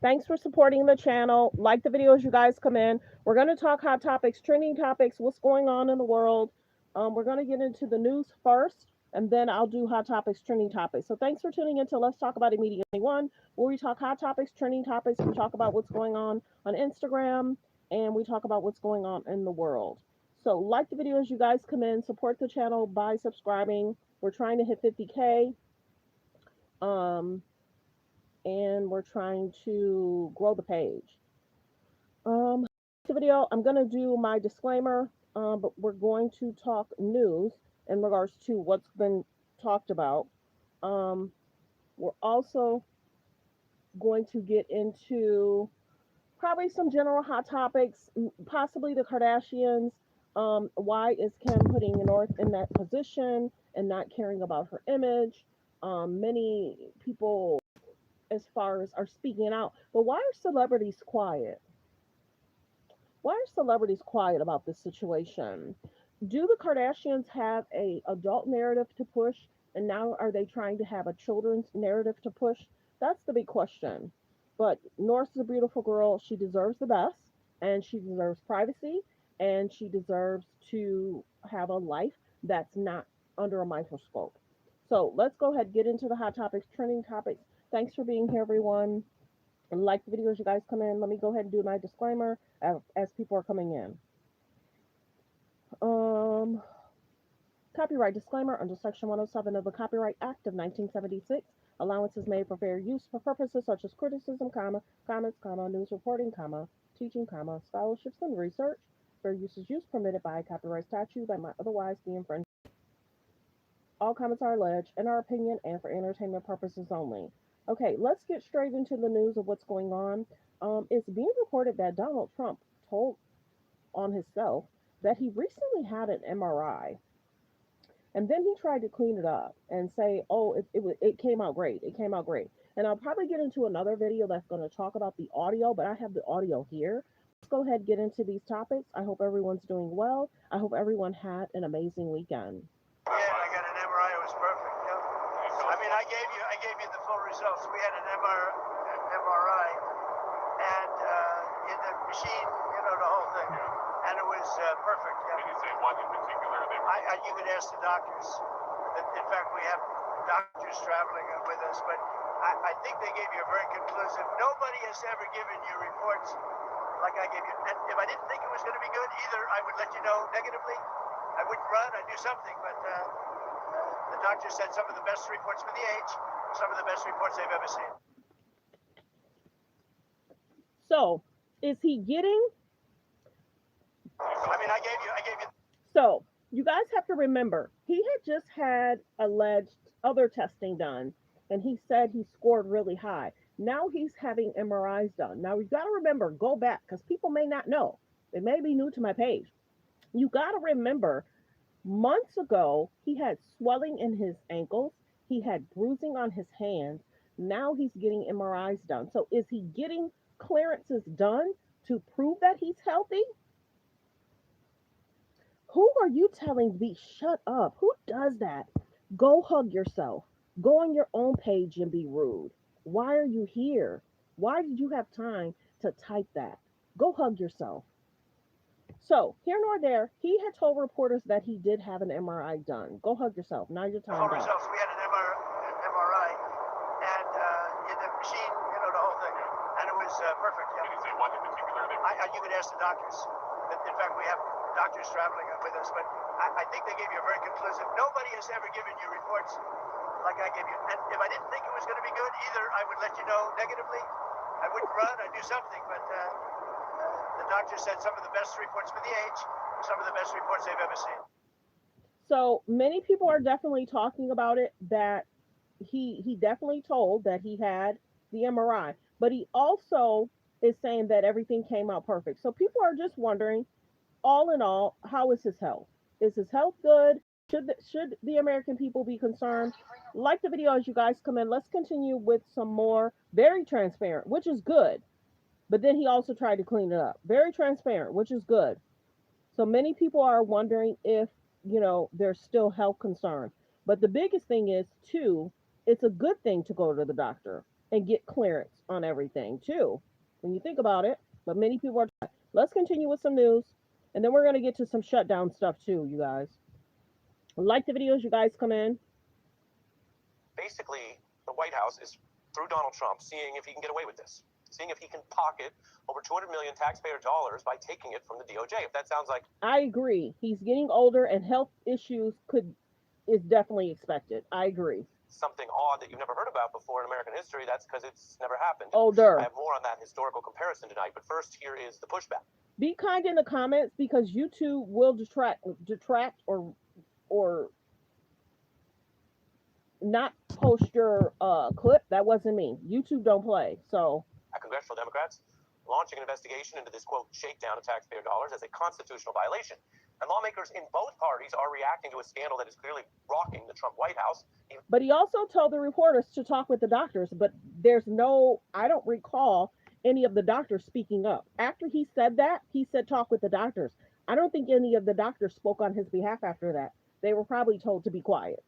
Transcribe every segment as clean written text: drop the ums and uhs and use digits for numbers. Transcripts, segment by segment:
Thanks for supporting the channel. Like the video as you guys come in. We're going to talk hot topics, trending topics, what's going on in the world. We're going to get into the news first, and then I'll do hot topics, trending topics. So thanks for tuning in to Let's Talk About It Media 21, where we talk hot topics, trending topics. We talk about what's going on Instagram, and we talk about what's going on in the world. So like the video as you guys come in. Support the channel by subscribing. We're trying to hit 50K. And we're trying to grow the page. The video, I'm going to do my disclaimer, but we're going to talk news in regards to what's been talked about. Um, we're also going to get into probably some general hot topics, possibly the Kardashians. Why is Kim putting North in that position and not caring about her image? Many people, as far as are speaking out, but why are celebrities quiet? Why are celebrities quiet about this situation? Do the Kardashians have a adult narrative to push, and now are they trying to have a children's narrative to push? That's the big question. But North is a beautiful girl. She deserves the best, and she deserves privacy, and she deserves to have a life that's not under a microscope. So let's go ahead and get into the hot topics, trending topics. Thanks for being here, everyone. And like the videos, you guys come in. Let me go ahead and do my disclaimer as people are coming in. Um, Copyright disclaimer under Section 107 of the Copyright Act of 1976. Allowance is made for fair use for purposes such as criticism, comments, news reporting, teaching, scholarships and research. Fair use is use permitted by a copyright statute that might otherwise be infringed. All comments are alleged in our opinion and for entertainment purposes only. Okay, let's get straight into the news of what's going on. It's being reported that Donald Trump told on himself that he recently had an MRI, and then he tried to clean it up and say, "Oh, it came out great. It came out great." And I'll probably get into another video that's going to talk about the audio, but I have the audio here. Let's go ahead and get into these topics. I hope everyone's doing well. I hope everyone had an amazing weekend. Yeah, I got an MRI. It was perfect. Yeah. I mean, I gave you the full results. We had an MRI, and in the machine, the whole thing, and it was perfect. Yeah. Did you say one in particular? You could ask the doctors. In fact, we have doctors traveling with us, but I think they gave you a very conclusive. Nobody has ever given you reports like I gave you. And if I didn't think it was going to be good, either I would let you know negatively. I wouldn't run. I'd do something, but the doctor said some of the best reports for the age, some of the best reports they've ever seen. So, is he getting? I mean, I gave you. So, you guys have to remember, he had just had alleged other testing done, and he said he scored really high. Now he's having MRIs done. Now, you got to remember, go back, because people may not know. They may be new to my page. You got to remember, months ago, he had swelling in his ankles. He had bruising on his hands. Now he's getting MRIs done. So is he getting clearances done to prove that he's healthy? Who are you telling to be shut up? Who does that? Go hug yourself. Go on your own page and be rude. Why are you here? Why did you have time to type that? Go hug yourself. So, here nor there, he had told reporters that he did have an MRI done. Go hug yourself. Now your time. Results. We had an MRI, and in the machine, the whole thing, and it was perfect. Yeah. Did you say one in particular? You could ask the doctors. In fact, we have doctors traveling with us, but I think they gave you a very conclusive. Nobody has ever given you reports like I gave you. And if I didn't think it was going to be good, either I would let you know negatively. I wouldn't run. I'd do something, but the doctor said some of the best reports for the age, some of the best reports they've ever seen. So many people are definitely talking about it, that he definitely told that he had the MRI, but he also is saying that everything came out perfect. So people are just wondering, all in all, how is his health? Is his health good? Should the American people be concerned? Like the video as you guys come in. Let's continue with some more. Very transparent, which is good. But then he also tried to clean it up. Very transparent, which is good. So many people are wondering if, there's still health concern. But the biggest thing is, too, it's a good thing to go to the doctor. and get clearance on everything too, when you think about it. But many people are. Let's continue with some news, and then we're gonna get to some shutdown stuff too, you guys. Like the videos, you guys come in. Basically, the White House is, through Donald Trump, seeing if he can get away with this, seeing if he can pocket over 200 million taxpayer dollars by taking it from the DOJ. If that sounds like I agree. He's getting older, and health issues is definitely expected. I agree. something odd that you've never heard about before in American history, that's because it's never happened. Older. I have more on that historical comparison tonight, but first, here is the pushback. Be kind in the comments because YouTube will detract or not post your clip. That wasn't me. YouTube don't play. So Congressional Democrats launching an investigation into this, quote, shakedown of taxpayer dollars as a constitutional violation. And lawmakers in both parties are reacting to a scandal that is clearly rocking the Trump White House. but he also told the reporters to talk with the doctors, but I don't recall any of the doctors speaking up. After he said that, he said talk with the doctors. I don't think any of the doctors spoke on his behalf after that. They were probably told to be quiet.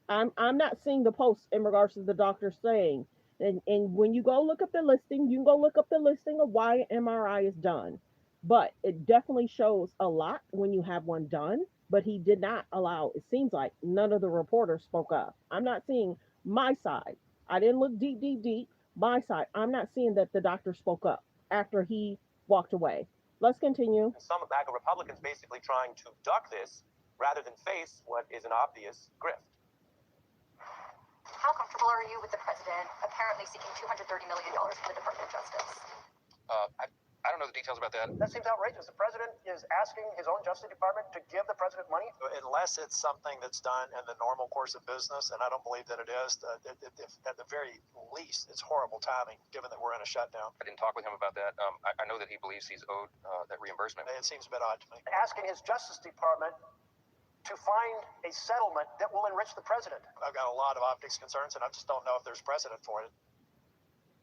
I'm not seeing the posts in regards to the doctor saying, and when you go look up the listing, you can go look up the listing of why an MRI is done. But it definitely shows a lot when you have one done. But he did not allow, it seems like none of the reporters spoke up. I'm not seeing my side. I didn't look deep. My side. I'm not seeing that the doctor spoke up after he walked away. Let's continue. Some MAGA Republicans basically trying to duck this rather than face what is an obvious grift. How comfortable are you with the president apparently seeking $230 million from the Department of Justice? I don't know the details about that. That seems outrageous. The president is asking his own Justice Department to give the president money? Unless it's something that's done in the normal course of business, and I don't believe that it is, at the very least, it's horrible timing, given that we're in a shutdown. I didn't talk with him about that. I know that he believes he's owed that reimbursement. It seems a bit odd to me. Asking his Justice Department to find a settlement that will enrich the president. I've got a lot of optics concerns, and I just don't know if there's precedent for it.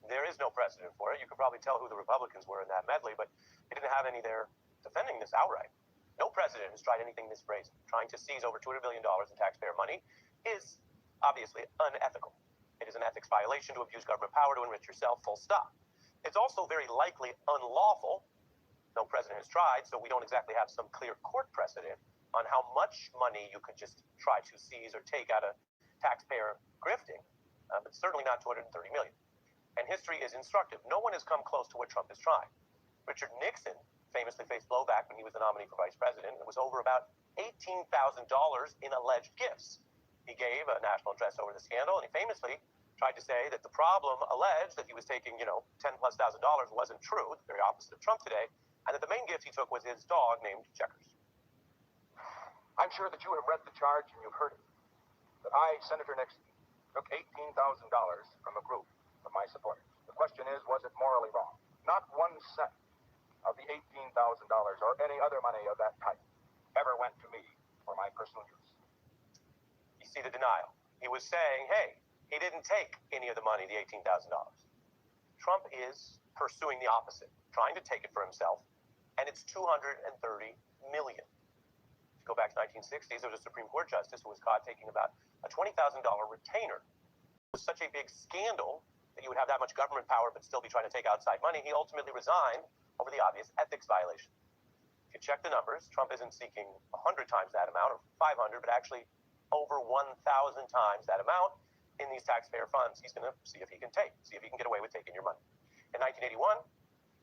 There is no precedent for it. You could probably tell who the Republicans were in that medley, but he didn't have any there defending this outright. No president has tried anything this brazen. Trying to seize over $200 million in taxpayer money is obviously unethical. It is an ethics violation to abuse government power to enrich yourself, full stop. It's also very likely unlawful. No president has tried, so we don't exactly have some clear court precedent on how much money you could just try to seize or take out of taxpayer grifting, but certainly not $230 million. And history is instructive. No one has come close to what Trump is trying. Richard Nixon famously faced blowback when he was the nominee for vice president. It was over about $18,000 in alleged gifts. He gave a national address over the scandal, and he famously tried to say that the problem alleged that he was taking, $10+ thousand wasn't true, the very opposite of Trump today, and that the main gift he took was his dog named Checkers. I'm sure that you have read the charge and you've heard it. That I, Senator Nixon, took $18,000 from a group of my supporters. The question is, was it morally wrong? Not 1 cent of the $18,000 or any other money of that type ever went to me for my personal use. You see the denial. He was saying, hey, he didn't take any of the money, the $18,000. Trump is pursuing the opposite, trying to take it for himself, and it's $230 million. Go back to 1960s, there was a Supreme Court justice who was caught taking about a $20,000 retainer. It was such a big scandal that you would have that much government power but still be trying to take outside money. He ultimately resigned over the obvious ethics violation. If you check the numbers, Trump isn't seeking 100 times that amount or 500, but actually over 1,000 times that amount in these taxpayer funds. He's going to see if he can get away with taking your money. In 1981,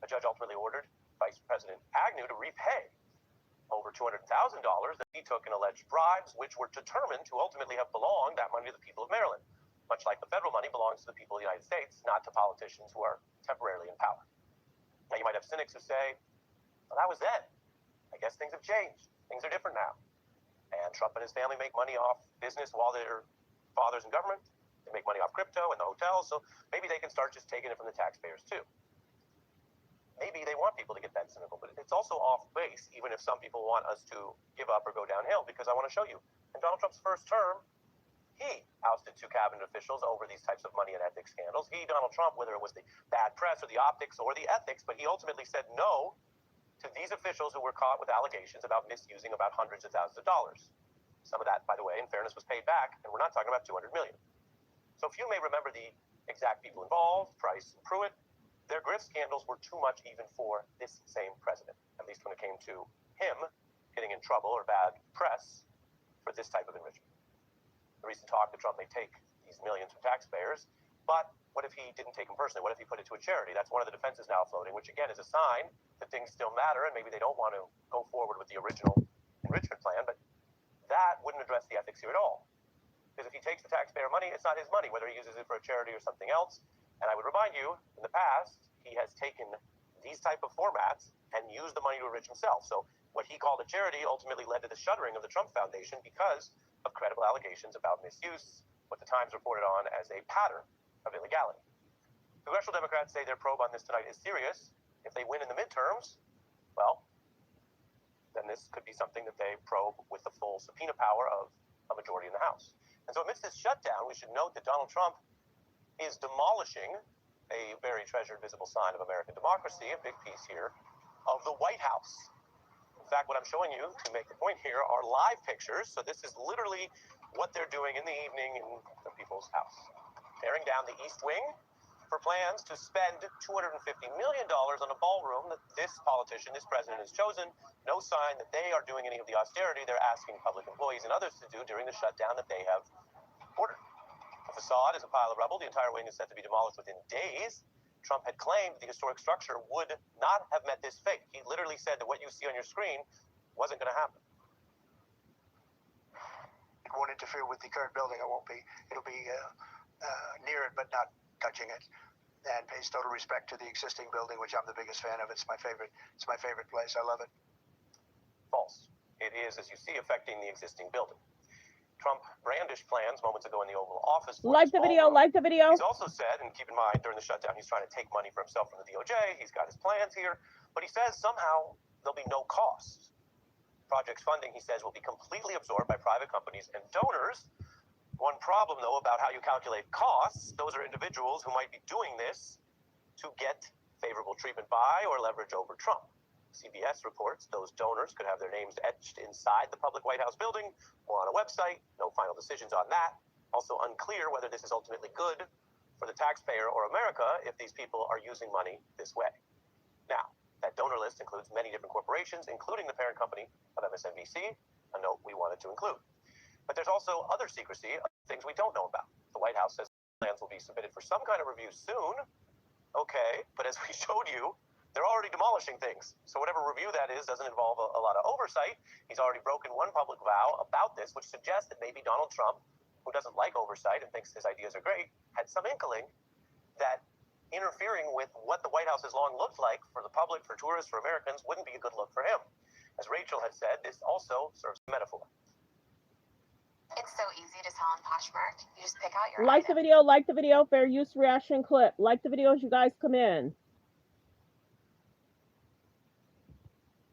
a judge ultimately ordered Vice President Agnew to repay over $200,000 that he took in alleged bribes, which were determined to ultimately have belonged, that money, to the people of Maryland. Much like the federal money belongs to the people of the United States, not to politicians who are temporarily in power. Now, you might have cynics who say, well, that was then. I guess things have changed. Things are different now. And Trump and his family make money off business while their father's in government. They make money off crypto and the hotels, so maybe they can start just taking it from the taxpayers too. Maybe they want people to get that cynical, but it's also off base, even if some people want us to give up or go downhill, because I want to show you. In Donald Trump's first term, he ousted 2 cabinet officials over these types of money and ethics scandals. He, Donald Trump, whether it was the bad press or the optics or the ethics, but he ultimately said no to these officials who were caught with allegations about misusing about hundreds of thousands of dollars. Some of that, by the way, in fairness, was paid back, and we're not talking about $200 million. So few may remember the exact people involved, Price and Pruitt, their grift scandals were too much even for this same president, at least when it came to him getting in trouble or bad press for this type of enrichment. The recent talk that Trump may take these millions from taxpayers, but what if he didn't take them personally? What if he put it to a charity? That's one of the defenses now floating, which again is a sign that things still matter and maybe they don't want to go forward with the original enrichment plan, but that wouldn't address the ethics here at all. Because if he takes the taxpayer money, it's not his money, whether he uses it for a charity or something else. And I would remind you, in the past, he has taken these type of formats and used the money to enrich himself. So what he called a charity ultimately led to the shuttering of the Trump Foundation because of credible allegations about misuse, what the Times reported on as a pattern of illegality. Congressional Democrats say their probe on this tonight is serious. If they win in the midterms, well, then this could be something that they probe with the full subpoena power of a majority in the House. And so amidst this shutdown, we should note that Donald Trump is demolishing a very treasured visible sign of American democracy, a big piece here, of the White House. In fact, what I'm showing you to make the point here are live pictures. So this is literally what they're doing in the evening in the people's house. Tearing down the East Wing for plans to spend $250 million on a ballroom that this politician, this president has chosen. No sign that they are doing any of the austerity they're asking public employees and others to do during the shutdown that they have ordered. The facade is a pile of rubble. The entire wing is set to be demolished within days. Trump had claimed the historic structure would not have met this fate. He literally said that what you see on your screen wasn't going to happen. It won't interfere with the current building. It won't be. It'll be near it, but not touching it. And pays total respect to the existing building, which I'm the biggest fan of. It's my favorite. It's my favorite place. I love it. False. It is, as you see, affecting the existing building. Trump brandished plans moments ago in the Oval Office. Like the video, like the video. He's also said, and keep in mind, during the shutdown, he's trying to take money for himself from the DOJ. He's got his plans here, but he says somehow there'll be no cost. Project's funding, he says, will be completely absorbed by private companies and donors. One problem, though, about how you calculate costs, those are individuals who might be doing this to get favorable treatment by or leverage over Trump. CBS reports those donors could have their names etched inside the public White House building or on a website. No final decisions on that. Also unclear whether this is ultimately good for the taxpayer or America if these people are using money this way. Now, that donor list includes many different corporations, including the parent company of MSNBC, a note we wanted to include. But there's also other secrecy, things we don't know about. The White House says plans will be submitted for some kind of review soon. Okay, but as we showed you, they're already demolishing things. So whatever review that is doesn't involve a lot of oversight. He's already broken one public vow about this, which suggests that maybe Donald Trump, who doesn't like oversight and thinks his ideas are great, had some inkling that interfering with what the White House has long looked like for the public, for tourists, for Americans, wouldn't be a good look for him. As Rachel had said, this also serves as a metaphor. It's so easy to tell on Poshmark. You just pick out your Like the video, fair use reaction clip. Like the video as you guys come in.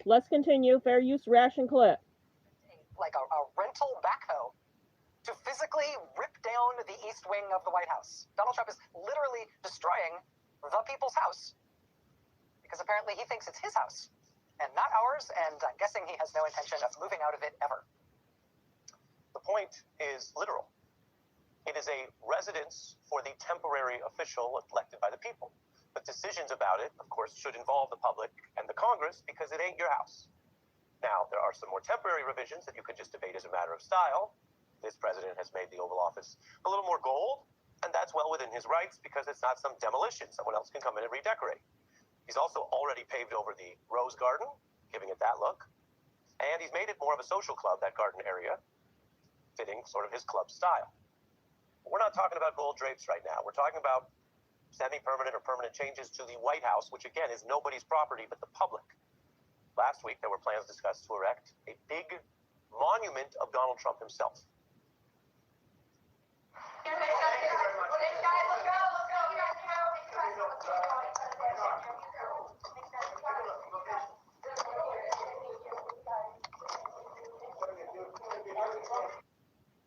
Let's continue. Fair use reaction clip. Like a rental backhoe to physically rip down the East Wing of the White House. Donald Trump is literally destroying the people's house because apparently he thinks it's his house and not ours, and I'm guessing he has no intention of moving out of it ever. The point is literal. It is a residence for the temporary official elected by the people. But decisions about it, of course, should involve the public and the Congress because it ain't your house. Now, there are some more temporary revisions that you could just debate as a matter of style. This president has made the Oval Office a little more gold, and that's well within his rights because it's not some demolition. Someone else can come in and redecorate. He's also already paved over the Rose Garden, giving it that look. And he's made it more of a social club, that garden area, fitting sort of his club style. We're not talking about gold drapes right now. We're talking about semi-permanent or permanent changes to the White House, which again is nobody's property but the public. Last week, there were plans discussed to erect a big monument of Donald Trump himself.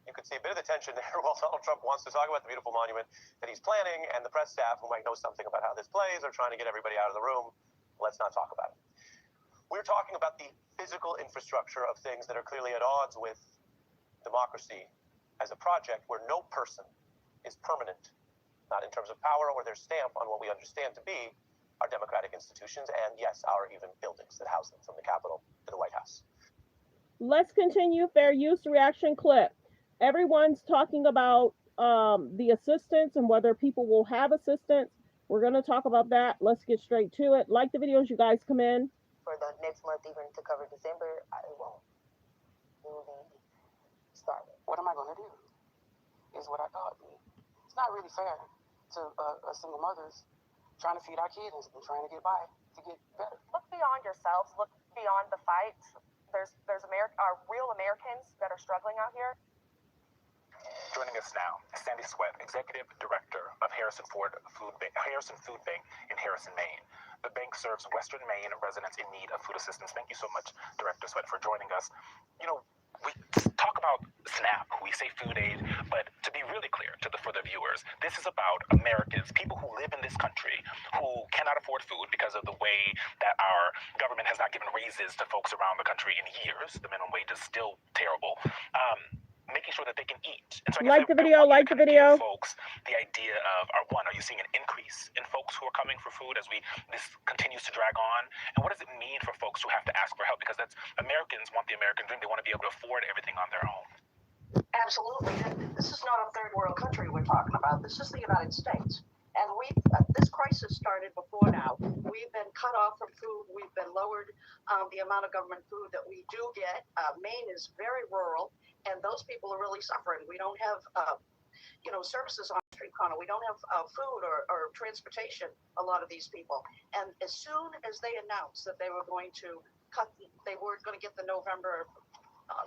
You could see a bit of the tension there while Donald Trump wants to talk about the beautiful monument that he's planning, and the press staff, who might know something about how this plays, are trying to get everybody out of the room. Let's not talk about it. We're talking about the physical infrastructure of things that are clearly at odds with democracy as a project where no person is permanent not in terms of power or their stamp on what we understand to be our democratic institutions and, yes, our even buildings that house them, from the Capitol to the White House. Let's continue. Fair use reaction clip. Everyone's talking about the assistance and whether people will have assistance. We're going to talk about that. Let's get straight to it. Like the videos, you guys come in. For the next month, even to cover December, I won't. It will be started. What am I going to do? Is what I thought. It's not really fair to single mothers trying to feed our kids and trying to get by to get better. Look beyond yourselves. Look beyond the fight. There's real Americans that are struggling out here. Joining us now, Sandy Sweat, Executive Director of Harrison Food Bank in Harrison, Maine. The bank serves Western Maine residents in need of food assistance. Thank you so much, Director Sweat, for joining us. You know, we talk about SNAP, we say food aid, but to be really clear for the viewers, this is about Americans, people who live in this country who cannot afford food because of the way that our government has not given raises to folks around the country in years. The minimum wage is still terrible. Making sure that they can eat. And so like the video, like the video. Folks, the idea of, are you seeing an increase in folks who are coming for food as this continues to drag on? And what does it mean for folks who have to ask for help? Because Americans want the American dream. They want to be able to afford everything on their own. Absolutely. This is not a third world country we're talking about. This is the United States. And this crisis started before now. We've been cut off from food. We've been lowered the amount of government food that we do get. Maine is very rural, and those people are really suffering. We don't have, services on the street corner. We don't have food or transportation, a lot of these people. And as soon as they announced that they were going to they weren't going to get the November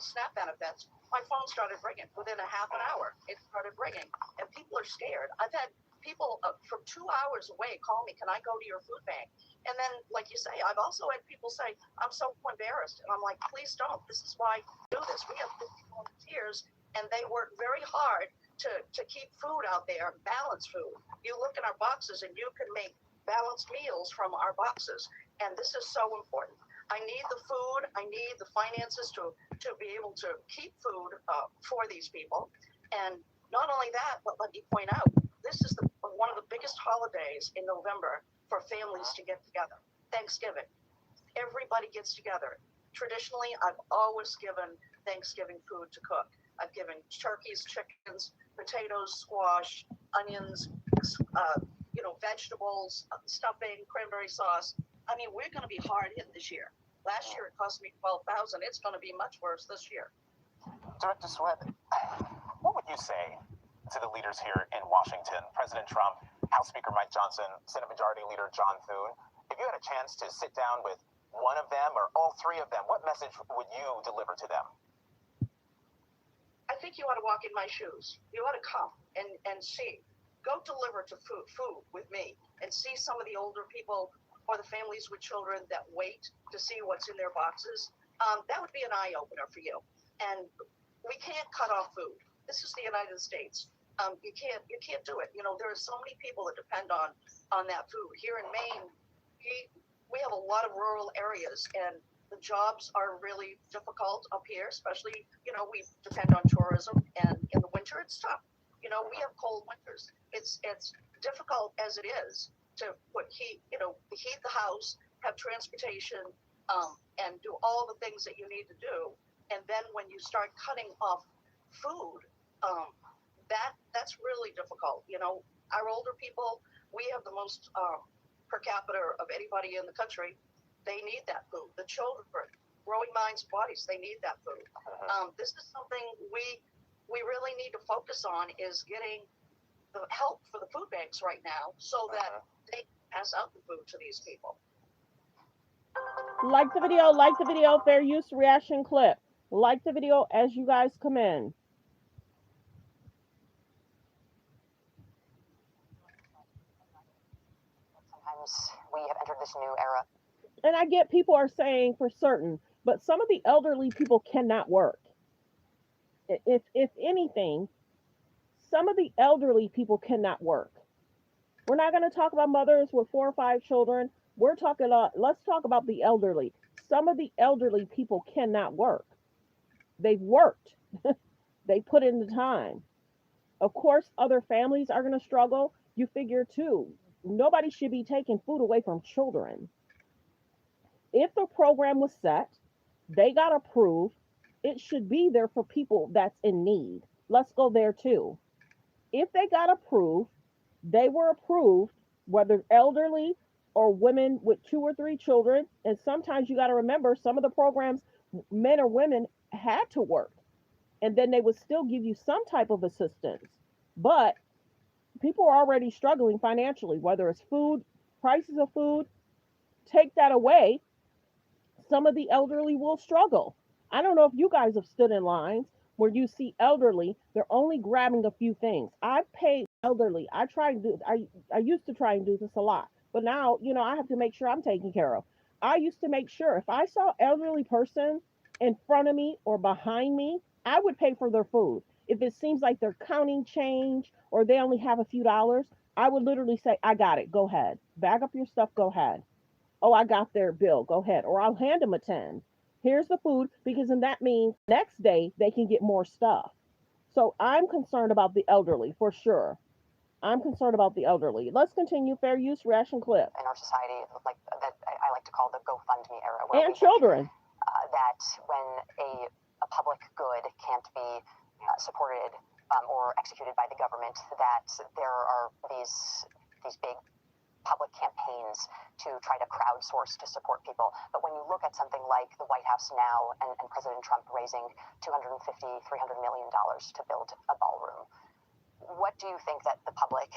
SNAP benefits, my phone started ringing. Within a half an hour, it started ringing, and people are scared. I've had people from 2 hours away call me, can I go to your food bank? And then, like you say, I've also had people say, I'm so embarrassed. And I'm like, please don't. This is why we do this. We have 50 volunteers, and they work very hard to keep food out there, balanced food. You look in our boxes, and you can make balanced meals from our boxes. And this is so important. I need the food. I need the finances to be able to keep food for these people. And not only that, but let me point out, this is one of the biggest holidays in November for families to get together. Thanksgiving. Everybody gets together. Traditionally, I've always given Thanksgiving food to cook. I've given turkeys, chickens, potatoes, squash, onions, vegetables, stuffing, cranberry sauce. I mean, we're going to be hard hit this year. Last year, it cost me $12,000. It's going to be much worse this year. Director Sweat, what would you say to the leaders here in Washington, President Trump, House Speaker Mike Johnson, Senate Majority Leader John Thune? If you had a chance to sit down with one of them or all three of them, what message would you deliver to them? I think you ought to walk in my shoes. You ought to come and see. Go deliver to food with me and see some of the older people or the families with children that wait to see what's in their boxes. That would be an eye-opener for you. And we can't cut off food. This is the United States. You can't do it. There are so many people that depend on that food. Here in Maine, we have a lot of rural areas, and the jobs are really difficult up here, especially, we depend on tourism, and in the winter it's tough. We have cold winters. It's difficult as it is to heat the house, have transportation, and do all the things that you need to do. And then when you start cutting off food, that's really difficult. Our older people, we have the most per capita of anybody in the country. They need that food. The children, growing minds, bodies, they need that food. This is something we really need to focus on, is getting the help for the food banks right now so that they pass out the food to these people. Like the video, fair use reaction clip. Like the video as you guys come in. Sometimes we have entered this new era. And I get people are saying for certain, but some of the elderly people cannot work. If anything, some of the elderly people cannot work. We're not going to talk about mothers with 4 or 5 children. Let's talk about the elderly. Some of the elderly people cannot work. They've worked. They put in the time. Of course, other families are going to struggle. you figure too, nobody should be taking food away from children. If the program was set, they got approved, it should be there for people that's in need. Let's go there too. If they got approved, they were approved, whether elderly or women with 2 or 3 children. And sometimes you got to remember some of the programs, men or women had to work, and then they would still give you some type of assistance. But people are already struggling financially, whether it's food, prices of food, take that away. Some of the elderly will struggle. I don't know if you guys have stood in lines where you see elderly, they're only grabbing a few things. I've paid elderly. I used to try and do this a lot, but now, I have to make sure I'm taken care of. I used to make sure if I saw elderly person in front of me or behind me, I would pay for their food. If it seems like they're counting change or they only have a few dollars, I would literally say, I got it. Go ahead. Bag up your stuff. Go ahead. Oh, I got their bill. Go ahead. Or I'll hand them a 10. Here's the food, because then that means next day they can get more stuff. So I'm concerned about the elderly for sure. I'm concerned about the elderly. Let's continue. Fair use reaction clip. In our society, like that, I like to call the GoFundMe era, And children. That when a public good can't be supported or executed by the government, that there are these big public campaigns to try to crowdsource to support people. But when you look at something like the White House now and President Trump raising $250, $300 million to build a ballroom, what do you think that the public,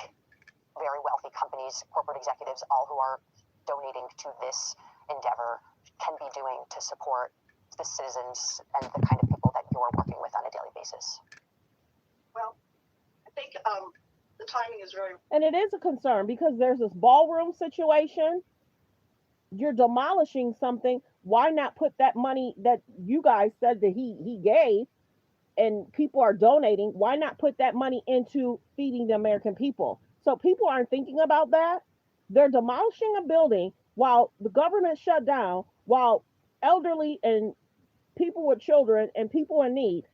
very wealthy companies, corporate executives, all who are donating to this endeavor can be doing to support the citizens and the kind of people that you're working with on a daily basis? Well, I think the timing is very. And it is a concern because there's this ballroom situation. You're demolishing something. Why not put that money that you guys said that he gave and people are donating? Why not put that money into feeding the American people? So people aren't thinking about that. They're demolishing a building while the government shut down, while elderly and people with children and people in need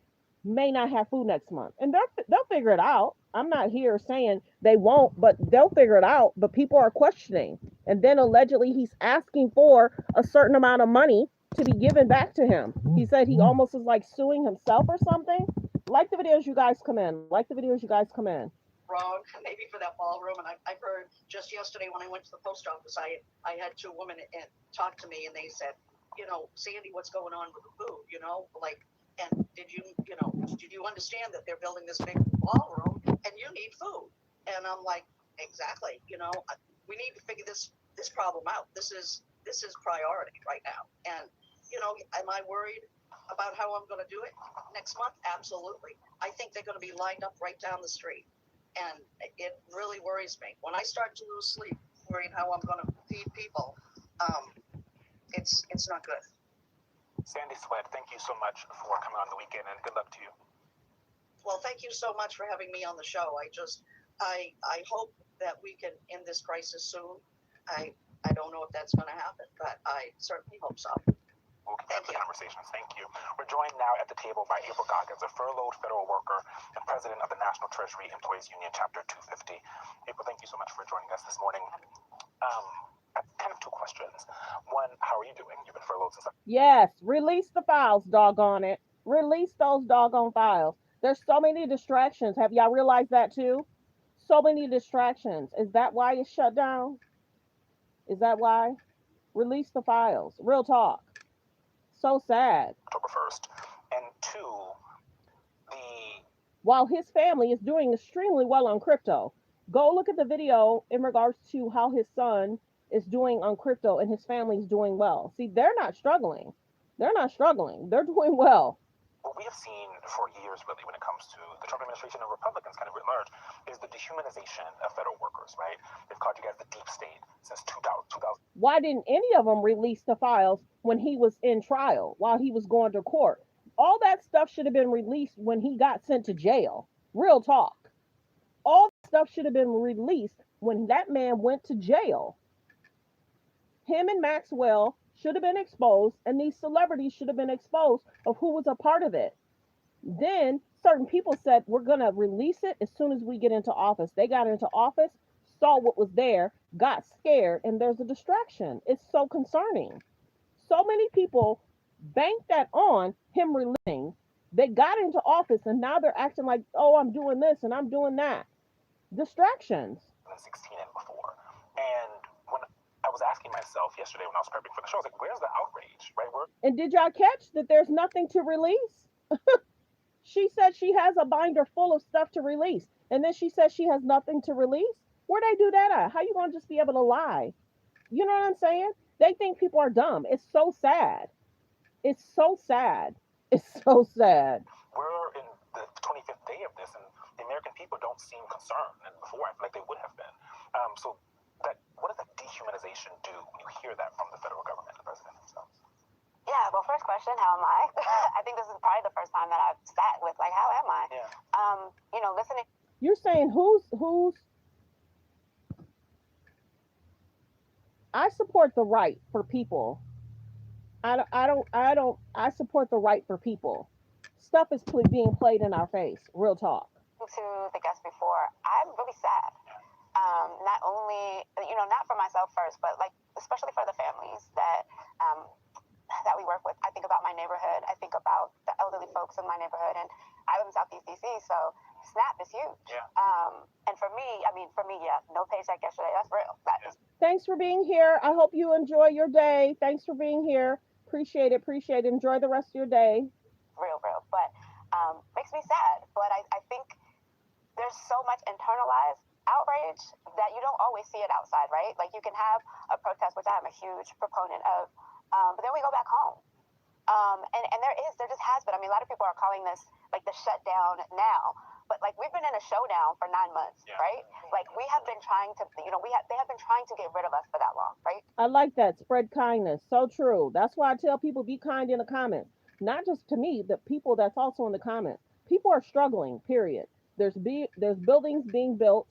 may not have food next month. And they'll figure it out. I'm not here saying they won't, but they'll figure it out. But people are questioning. And then allegedly he's asking for a certain amount of money to be given back to him. He said he almost is like suing himself or something. Like the videos, you guys come in. Like the videos, you guys come in. Wrong, maybe for that ballroom. And I've heard just yesterday when I went to the post office, I had 2 women talk to me and they said, Sandy, what's going on with the food? And did you understand that they're building this big ballroom and you need food? And I'm like, exactly. We need to figure this problem out. This is priority right now. And am I worried about how I'm going to do it next month? Absolutely. I think they're going to be lined up right down the street, and it really worries me when I start to lose sleep worrying how I'm going to feed people. It's not good. Sandy Sweat, thank you so much for coming on the weekend, and good luck to you. Well, thank you so much for having me on the show. I hope that we can end this crisis soon. I don't know if that's going to happen, but I certainly hope so. We'll continue the conversations. Thank you. We're joined now at the table by April Goggins, a furloughed federal worker and president of the National Treasury Employees Union, Chapter 250. April, thank you so much for joining us this morning. Kind of 2 questions. One, how are you doing? You've been furloughed since. Yes, release the files, doggone it. Release those doggone files. There's so many distractions. Have y'all realized that too? So many distractions. Is that why it's shut down? Is that why? Release the files. Real talk. So sad. October 1st. And 2, while his family is doing extremely well on crypto. Go look at the video in regards to how his son is doing on crypto and his family is doing well. See, they're not struggling. They're not struggling. They're doing well. What we have seen for years, really, when it comes to the Trump administration and Republicans kind of writ large, is the dehumanization of federal workers, right? They've called you guys the deep state since 2000. Why didn't any of them release the files when he was in trial, while he was going to court? All that stuff should have been released when he got sent to jail. Real talk. All that stuff should have been released when that man went to jail. Him and Maxwell should have been exposed, and these celebrities should have been exposed of who was a part of it. Then certain people said, we're going to release it as soon as we get into office. They got into office. saw what was there, got scared, and there's a distraction. It's so concerning. So many people bank that on him relenting. They got into office and now they're acting like, oh, I'm doing this and I'm doing that. Distractions. 16 and before. And when I was asking myself yesterday when I was prepping for the show, I was like, where's the outrage, right? And did y'all catch that there's nothing to release? She said she has a binder full of stuff to release. And then she says she has nothing to release. Where they do that at? How you gonna just be able to lie? You know what I'm saying? They think people are dumb. It's so sad. It's so sad. It's so sad. We're in the 25th day of this, and the American people don't seem concerned. And before, I feel like they would have been. So, what does that dehumanization do when you hear that from the federal government and the president themselves? Yeah, well, first question, how am I? I think this is probably the first time that I've sat with, like, how am I? Yeah. Listening. You're saying who's I support the right for people. I support the right for people. Stuff is being played in our face. Real talk. To the guest before, I'm really sad. Not only, not for myself first, but like, especially for the families that we work with. I think about my neighborhood. I think about the elderly folks in my neighborhood, and I live in Southeast DC, so SNAP is huge. Yeah. And for me, yeah, no paycheck yesterday. That's real. Thanks for being here. I hope you enjoy your day. Thanks for being here. Appreciate it. Enjoy the rest of your day. Real. But makes me sad. But I think there's so much internalized outrage that you don't always see it outside, right? Like you can have a protest, which I'm a huge proponent of, but then we go back home. And there just has been. I mean, a lot of people are calling this like the shutdown now, but like we've been in a showdown for 9 months, Yeah. right? Like we have been trying to, they have been trying to get rid of us for that long, right? I like that. Spread kindness. So true. That's why I tell people be kind in the comments. Not just to me, the people that's also in the comments. People are struggling, period. There's buildings being built,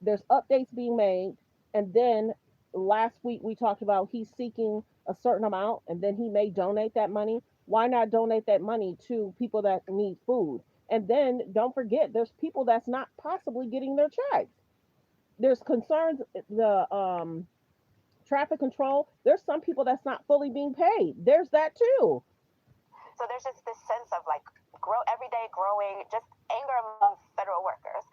there's updates being made, and then last week we talked about he's seeking a certain amount and then he may donate that money. Why not donate that money to people that need food? And then don't forget there's people that's not possibly getting their checks. There's concerns, the traffic control, there's some people that's not fully being paid. There's that too. So there's just this sense of like everyday growing, just anger among federal workers.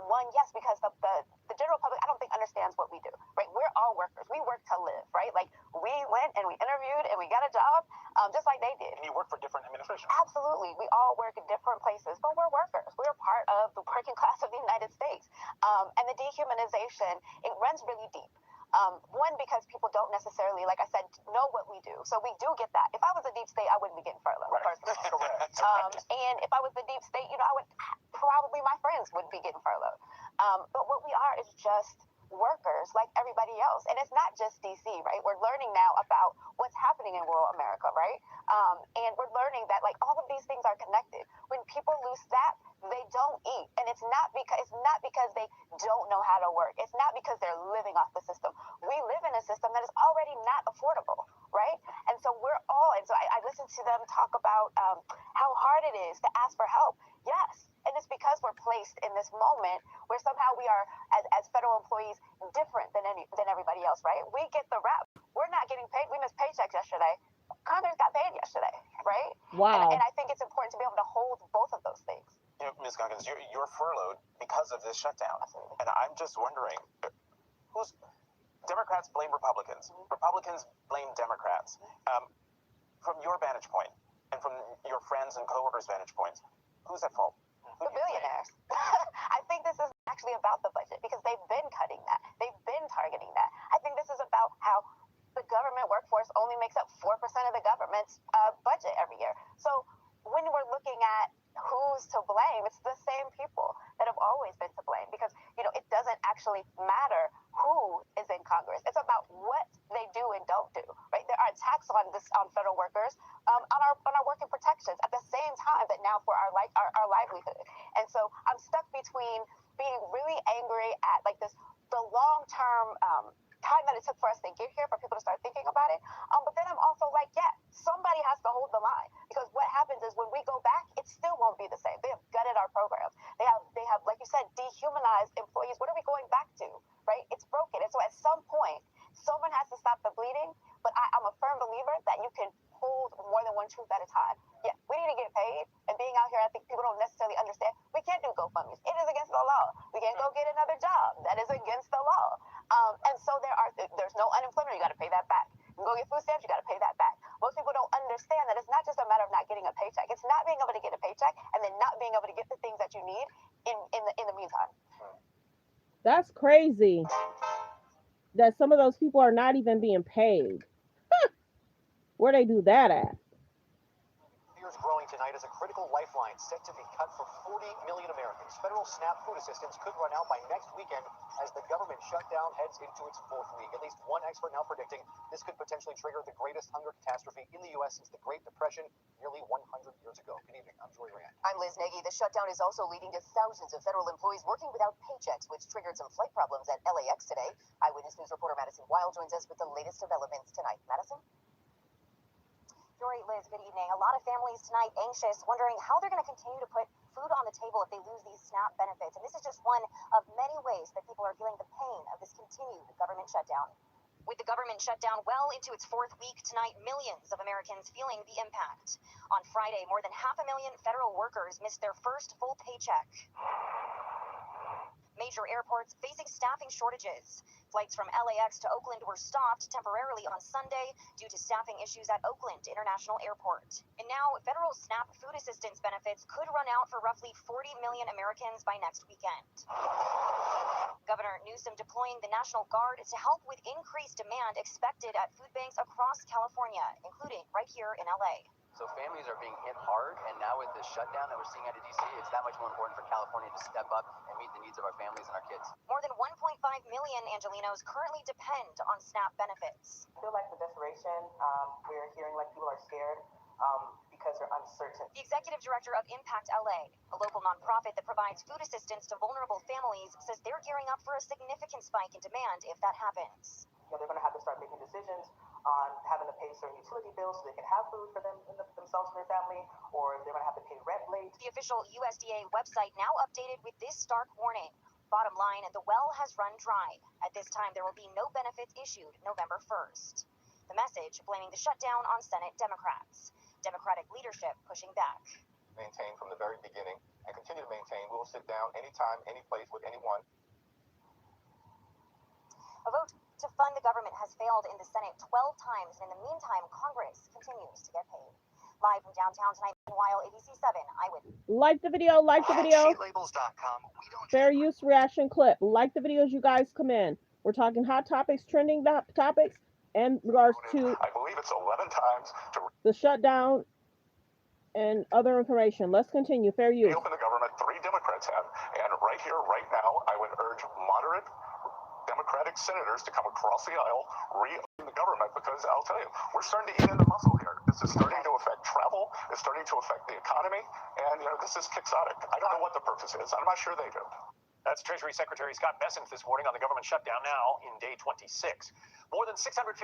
One, yes, because the general public, I don't think understands what we do, right? We're all workers. We work to live, right? Like we went and we interviewed and we got a job, just like they did. And you work for different administrations. Absolutely. We all work in different places, but we're workers. We're part of the working class of the United States. And the dehumanization, it runs really deep. One, because people don't necessarily, like I said, know what we do. So we do get that. If I was a deep state, I wouldn't be getting furloughed, Right. personally. And if I was the deep state, I would probably, my friends would be getting furloughed. But what we are is just workers like everybody else. And it's not just DC, right? We're learning now about what's happening in rural America, right? And we're learning that like all of these things are connected. When people lose that, they don't eat. And it's not because they don't know how to work. It's not because they're living off the system. We live in a system that is already not affordable, right? And so I listen to them talk about how hard it is to ask for help. Yes. And it's because we're placed in this moment where somehow we are, as federal employees, different than everybody else, right? We get the rap. We're not getting paid. We missed paychecks yesterday. Congress got paid yesterday, right? Wow. And I think it's important to be able to hold both of those things. Ms. Goggins, you're furloughed because of this shutdown. Absolutely. And I'm just wondering, Democrats blame Republicans. Republicans blame Democrats. From your vantage point and from your friends and coworkers' vantage points, who's at fault? The billionaires. I think this is actually about the budget because they've been cutting that. They've been targeting that. I think this is about how the government workforce only makes up 4% of the government's budget every year. So when we're looking at who's to blame, it's the same people that have always been to blame because, it doesn't actually matter who is in Congress. It's about what they do and don't do, right? There are attacks on federal workers, on our working protections at the same time that now for our livelihood. And so I'm stuck between being really angry at like the long-term time that it's took for us to get here, for people to start thinking about it. But then I'm also like, yeah, somebody has to hold the line, because what happens is when we go back, it still won't be the same. They have gutted our programs. They have, like you said, dehumanized employees. What are we going back to, right? It's broken. And so at some point, someone has to stop the bleeding. But I'm a firm believer that you can hold more than one truth at a time. Yeah, we need to get paid. And being out here, I think people don't necessarily understand. We can't do GoFundMe's. It is against the law. We can't go get another job. That is against the law. And so there's no unemployment. You got to pay that back. You go get food stamps. You got to pay that back. Most people don't understand that it's not just a matter of not getting a paycheck. It's not being able to get a paycheck and then not being able to get the things that you need in the meantime. That's crazy. That some of those people are not even being paid. Where they do that at? Fears growing tonight as a critical lifeline set to be cut for 40 million Americans. Federal SNAP food assistance could run out by next weekend as the government shutdown heads into its fourth week. At least one expert now predicting this could potentially trigger the greatest hunger catastrophe in the U.S. since the Great Depression nearly 100 years ago. Good evening. I'm Joy Rand. I'm Liz Nagy. The shutdown is also leading to thousands of federal employees working without paychecks, which triggered some flight problems at LAX today. Eyewitness News reporter Madison Weil joins us with the latest developments tonight. Madison? Jory, Liz, good evening. A lot of families tonight anxious, wondering how they're going to continue to put food on the table if they lose these SNAP benefits. And this is just one of many ways that people are feeling the pain of this continued government shutdown. With the government shutdown well into its fourth week tonight, millions of Americans feeling the impact. On Friday, more than 500,000 federal workers missed their first full paycheck. Major airports facing staffing shortages. Flights from LAX to Oakland were stopped temporarily on Sunday due to staffing issues at Oakland International Airport. And now, federal SNAP food assistance benefits could run out for roughly 40 million Americans by next weekend. Governor Newsom deploying the National Guard to help with increased demand expected at food banks across California, including right here in LA. So families are being hit hard, and now with the shutdown that we're seeing out of DC, it's that much more important for California to step up and meet the needs of our families and our kids. More than 1.5 million Angelenos currently depend on SNAP benefits. I feel like the desperation. We're hearing like people are scared because they're uncertain. The executive director of Impact LA, a local nonprofit that provides food assistance to vulnerable families, says they're gearing up for a significant spike in demand if that happens. They're going to have to start making decisions on having to pay certain utility bills so they can have food for themselves and their family, or if they're going to have to pay rent late. The official USDA website now updated with this stark warning. Bottom line, the well has run dry. At this time, there will be no benefits issued November 1st. The message blaming the shutdown on Senate Democrats. Democratic leadership pushing back. Maintain from the very beginning and continue to maintain. We will sit down anytime, any place with anyone. A vote to fund the government has failed in the Senate 12 times, and in the meantime, Congress continues to get paid. Live from downtown tonight, meanwhile, ABC 7 Eyewitness. Like the video, like the video. Cheatlabels.com. Fair use reaction clip. Like the videos, you guys come in. We're talking hot topics, trending topics, and regards to I believe it's 11 times to the shutdown and other information. Let's continue. Fair use. reopen the government. 3 Democrats have. And right here, right now, I would urge moderate Democratic senators to come across the aisle, reopen the government, because I'll tell you, we're starting to eat into muscle here. This is starting to affect travel. It's starting to affect the economy. And, this is quixotic. I don't know what the purpose is. I'm not sure they do. That's Treasury Secretary Scott Bessent this morning on the government shutdown now in day 26. More than 650,000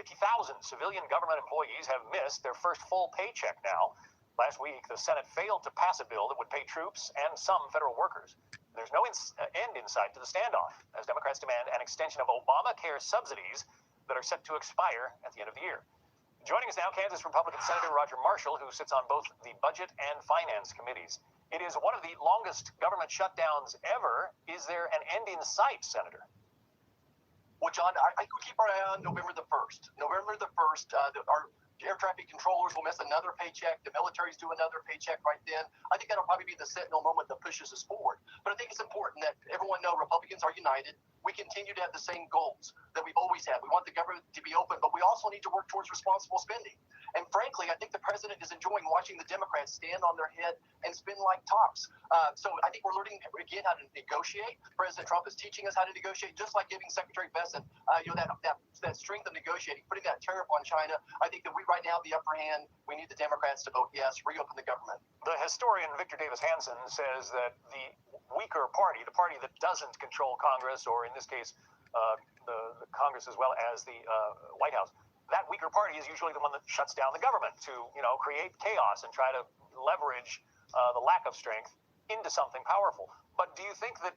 civilian government employees have missed their first full paycheck now. Last week, the Senate failed to pass a bill that would pay troops and some federal workers. There's no end in sight to the standoff, as Democrats demand an extension of Obamacare subsidies that are set to expire at the end of the year. Joining us now, Kansas Republican Senator Roger Marshall, who sits on both the Budget and Finance committees. It is one of the longest government shutdowns ever. Is there an end in sight, Senator? Well, John, I think we keep our eye on November the 1st. November the 1st, our air traffic controllers will miss another paycheck. The military's do another paycheck right then. I think that'll probably be the sentinel moment that pushes us forward. But I think it's important that everyone know Republicans are united. We continue to have the same goals that we've always had. We want the government to be open, but we also need to work towards responsible spending. And frankly, I think the president is enjoying watching the Democrats stand on their head and spin like tops. So I think we're learning again how to negotiate. President Trump is teaching us how to negotiate, just like giving Secretary Bessent, that strength of negotiating, putting that tariff on China. I think that we right now have the upper hand. We need the Democrats to vote yes, reopen the government. The historian Victor Davis Hanson says that the weaker party, the party that doesn't control Congress, or in this case, the Congress as well as the White House, that weaker party is usually the one that shuts down the government to, create chaos and try to leverage the lack of strength into something powerful. But do you think that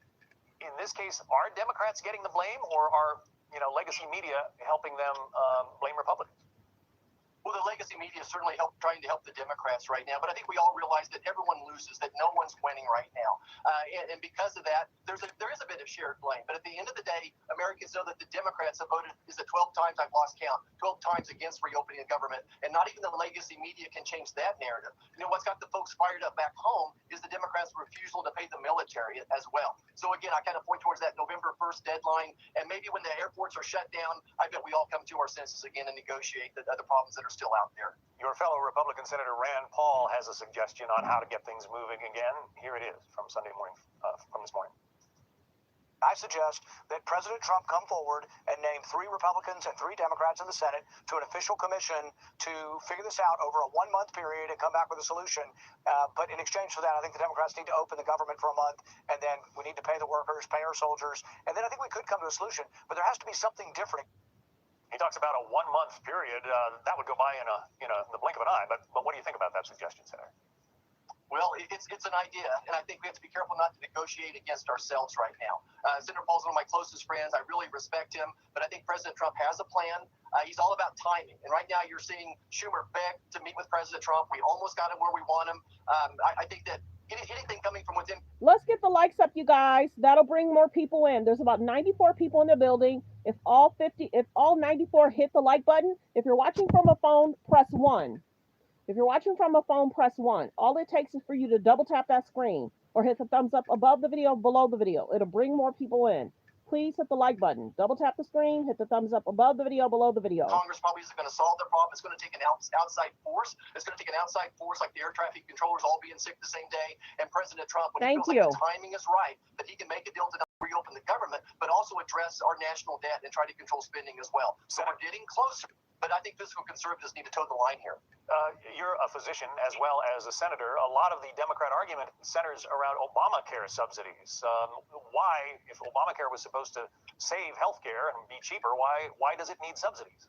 in this case, are Democrats getting the blame, or are legacy media helping them blame Republicans? Well, the legacy media is certainly trying to help the Democrats right now, but I think we all realize that everyone loses, that no one's winning right now. And because of that, there is a bit of shared blame. But at the end of the day, Americans know that the Democrats have voted, is it 12 times, I've lost count, 12 times against reopening the government, and not even the legacy media can change that narrative. What's got the folks fired up back home is the Democrats' refusal to pay the military as well. So again, I kind of point towards that November 1st deadline, and maybe when the airports are shut down, I bet we all come to our senses again and negotiate the problems that are still out there. Your fellow Republican Senator Rand Paul has a suggestion on how to get things moving again. Here it is from Sunday morning, from this morning. I suggest that President Trump come forward and name 3 Republicans and 3 Democrats in the Senate to an official commission to figure this out over a 1-month period and come back with a solution. But in exchange for that, I think the Democrats need to open the government for a month, and then we need to pay the workers, pay our soldiers, and then I think we could come to a solution. But there has to be something different. He talks about a 1-month period. That would go by in the blink of an eye. But what do you think about that suggestion, Senator? Well, it's an idea, and I think we have to be careful not to negotiate against ourselves right now. Senator Paul's one of my closest friends. I really respect him, but I think President Trump has a plan. He's all about timing, and right now you're seeing Schumer beg to meet with President Trump. We almost got him where we want him. I think that anything coming from within. Let's get the likes up, you guys. That'll bring more people in. There's about 94 people in the building. If all 94 hit the like button, if you're watching from a phone, press 1. If you're watching from a phone, press 1. All it takes is for you to double tap that screen or hit the thumbs up above the video, below the video. It'll bring more people in. Please hit the like button. Double tap the screen, hit the thumbs up above the video, below the video. Congress probably isn't going to solve the problem. It's going to take an outside force. It's going to take an outside force like the air traffic controllers all being sick the same day. And President Trump, when he feels like the timing is right, that he can make a deal to not reopen the government, but also address our national debt and try to control spending as well. So we're getting closer. But I think fiscal conservatives need to toe the line here. You're a physician as well as a senator. A lot of the Democrat argument centers around Obamacare subsidies. Why, if Obamacare was supposed to save healthcare and be cheaper, why does it need subsidies?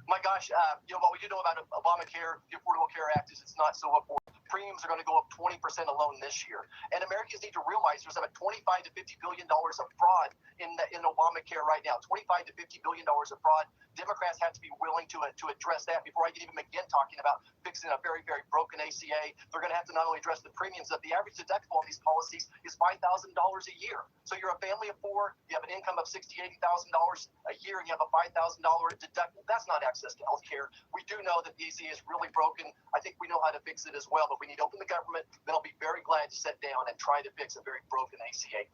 My gosh, what we do know about Obamacare, the Affordable Care Act, is it's not so affordable. Premiums are going to go up 20% alone this year. And Americans need to realize there's about $25 to $50 billion of fraud in Obamacare right now. $25 to $50 billion of fraud. Democrats have to be willing to address that before I can even begin talking about fixing a very, very broken ACA. They're going to have to not only address the premiums, but the average deductible on these policies is $5,000 a year. So you're a family of 4, you have an income of $60,000, $80,000 a year, and you have a $5,000 deductible. That's not access to health care. We do know that the ACA is really broken. I think we know how to fix it as well, but we need to open the government. Then I'll be very glad to sit down and try to fix a very broken ACA.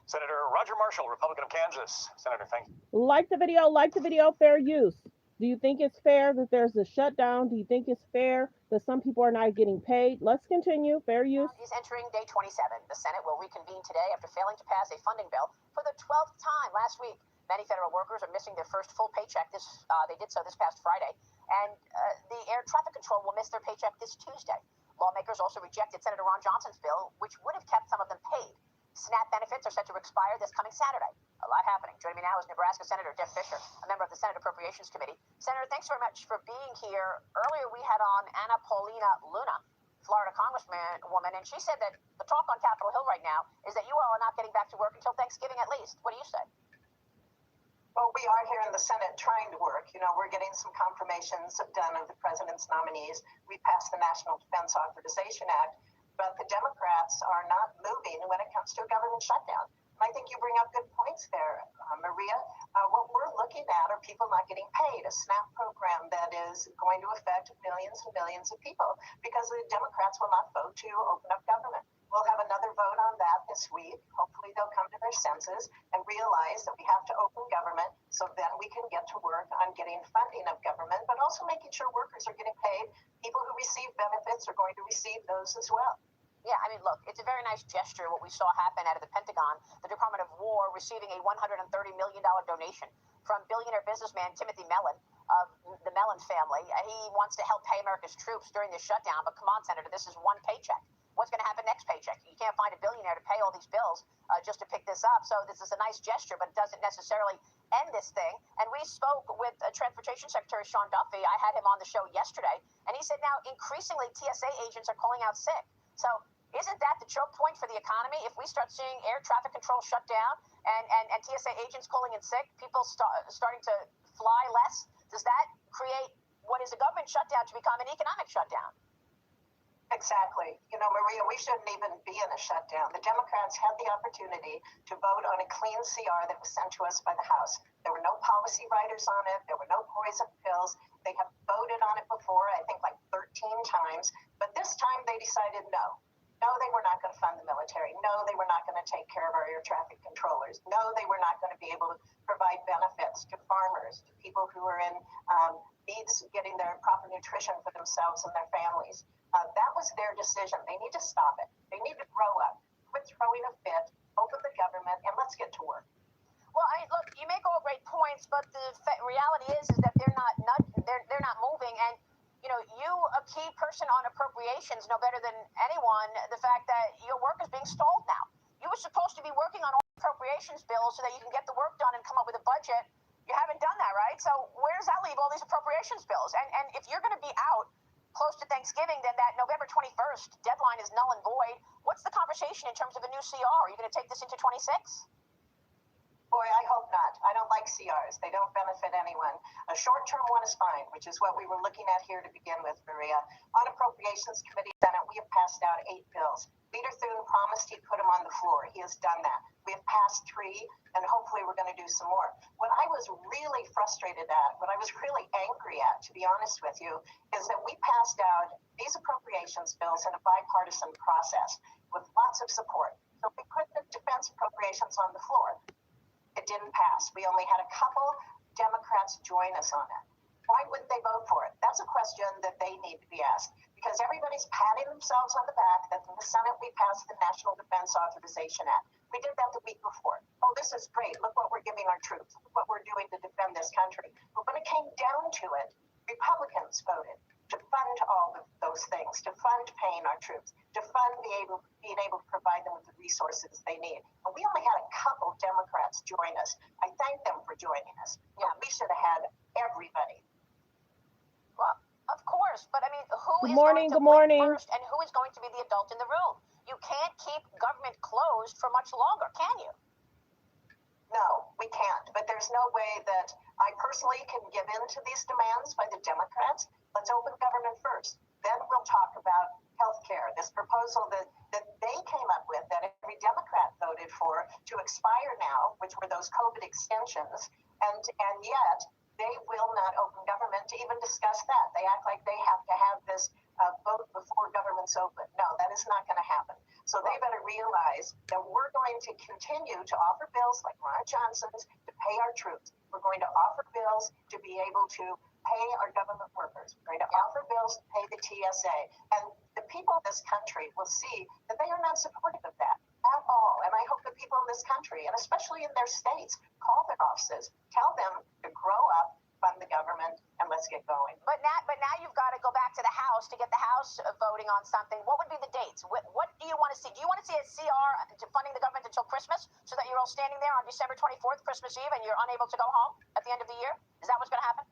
Senator Roger Marshall, Republican of Kansas. Senator, thank you. Like the video, fair use. Do you think it's fair that there's a shutdown? Do you think it's fair that some people are not getting paid? Let's continue. Fair use. Is entering day 27. The Senate will reconvene today after failing to pass a funding bill for the 12th time last week. Many federal workers are missing their first full paycheck. They did so this past Friday. And the air traffic control will miss their paycheck this Tuesday. Lawmakers also rejected Senator Ron Johnson's bill, which would have kept some of them paid. SNAP benefits are set to expire this coming Saturday. A lot happening. Joining me now is Nebraska Senator Jeff Fisher, a member of the Senate Appropriations Committee. Senator, thanks very much for being here. Earlier we had on Anna Paulina Luna, Florida Congresswoman, and she said that the talk on Capitol Hill right now is that you all are not getting back to work until Thanksgiving at least. What do you say? Well, we are here in the Senate trying to work. We're getting some confirmations done of the president's nominees. We passed the National Defense Authorization Act, but the Democrats are not moving when it comes to a government shutdown. And I think you bring up good points there, Maria. What we're looking at are people not getting paid, a SNAP program that is going to affect millions and millions of people because the Democrats will not vote to open up government. We'll have another vote on that this week. Hopefully they'll come to their senses and realize that we have to open government so then we can get to work on getting funding of government, but also making sure workers are getting paid. People who receive benefits are going to receive those as well. Yeah, I mean, look, it's a very nice gesture what we saw happen out of the Pentagon, the Department of War receiving a $130 million donation from billionaire businessman Timothy Mellon of the Mellon family. He wants to help pay America's troops during this shutdown, but come on, Senator, this is one paycheck. What's going to happen next paycheck? You can't find a billionaire to pay all these bills just to pick this up. So this is a nice gesture, but it doesn't necessarily end this thing. And we spoke with Transportation Secretary Sean Duffy. I had him on the show yesterday, and he said now increasingly TSA agents are calling out sick. So isn't that the choke point for the economy? If we start seeing air traffic control shut down and TSA agents calling in sick, people starting to fly less, does that create what is a government shutdown to become an economic shutdown? Exactly. You know, Maria, we shouldn't even be in a shutdown. The Democrats had the opportunity to vote on a clean CR that was sent to us by the House. There were no policy writers on it. There were no poison pills. They have voted on it before, I think like 13 times. But this time they decided no. No, they were not going to fund the military. No, they were not going to take care of our air traffic controllers. No, they were not going to be able to provide benefits to farmers, to people who are in needs of getting their proper nutrition for themselves and their families. That was their decision. They need to stop it. They need to grow up, quit throwing a fit, open the government, and let's get to work. Well, look, you make all great points, but the reality is that they're not moving. And you know, you, a key person on appropriations, know better than anyone the fact that your work is being stalled now. You were supposed to be working on all appropriations bills so that you can get the work done and come up with a budget. You haven't done that, right? So where does that leave all these appropriations bills? And if you're going to be out close to Thanksgiving, then that November 21st deadline is null and void. What's the conversation in terms of a new CR? Are you going to take this into 26? Boy, I hope not. I don't like CRs. They don't benefit anyone. A short-term one is fine, which is what we were looking at here to begin with, Maria. On Appropriations Committee Senate, we have passed out 8 bills. Leader Thune promised he'd put them on the floor. He has done that. We have passed 3, and hopefully we're going to do some more. What I was really frustrated at, what I was really angry at, to be honest with you, is that we passed out these appropriations bills in a bipartisan process with lots of support. So we put the defense appropriations on the floor. It didn't pass. We only had a couple Democrats join us on it. Why wouldn't they vote for it? That's a question that they need to be asked, because everybody's patting themselves on the back that in the Senate we passed the National Defense Authorization Act. We did that the week before. Oh, this is great. Look what we're giving our troops. Look what we're doing to defend this country. But when it came down to it, Republicans voted to fund all of those things, to fund paying our troops, to fund being able to provide them with the resources they need. And we only had a couple Democrats join us. I thank them for joining us. Yeah, we should have had everybody. Well, of course, but I mean, who Good is morning, going to good morning. win first, and who is going to be the adult in the room? You can't keep government closed for much longer, can you? No, we can't. But there's no way that I personally can give in to these demands by the Democrats. Let's open government first. Then we'll talk about health care, this proposal that they came up with that every Democrat voted for to expire now, which were those COVID extensions. And yet they will not open government to even discuss that. They act like they have to have this vote before government's open. No, that is not going to happen. So they better realize that we're going to continue to offer bills like Ron Johnson's to pay our troops. We're going to offer bills to be able to pay our government workers. We're going to offer bills to pay the TSA. And the people of this country will see that they are not supportive of that at all. And I hope the people in this country, and especially in their states, call their offices, tell them to grow up, fund the government, and let's get going. But now you've got to go back to the House to get the House voting on something. What would be the dates? What do you want to see? Do you want to see a CR to funding the government until Christmas so that you're all standing there on December 24th, Christmas Eve, and you're unable to go home at the end of the year? Is that what's going to happen?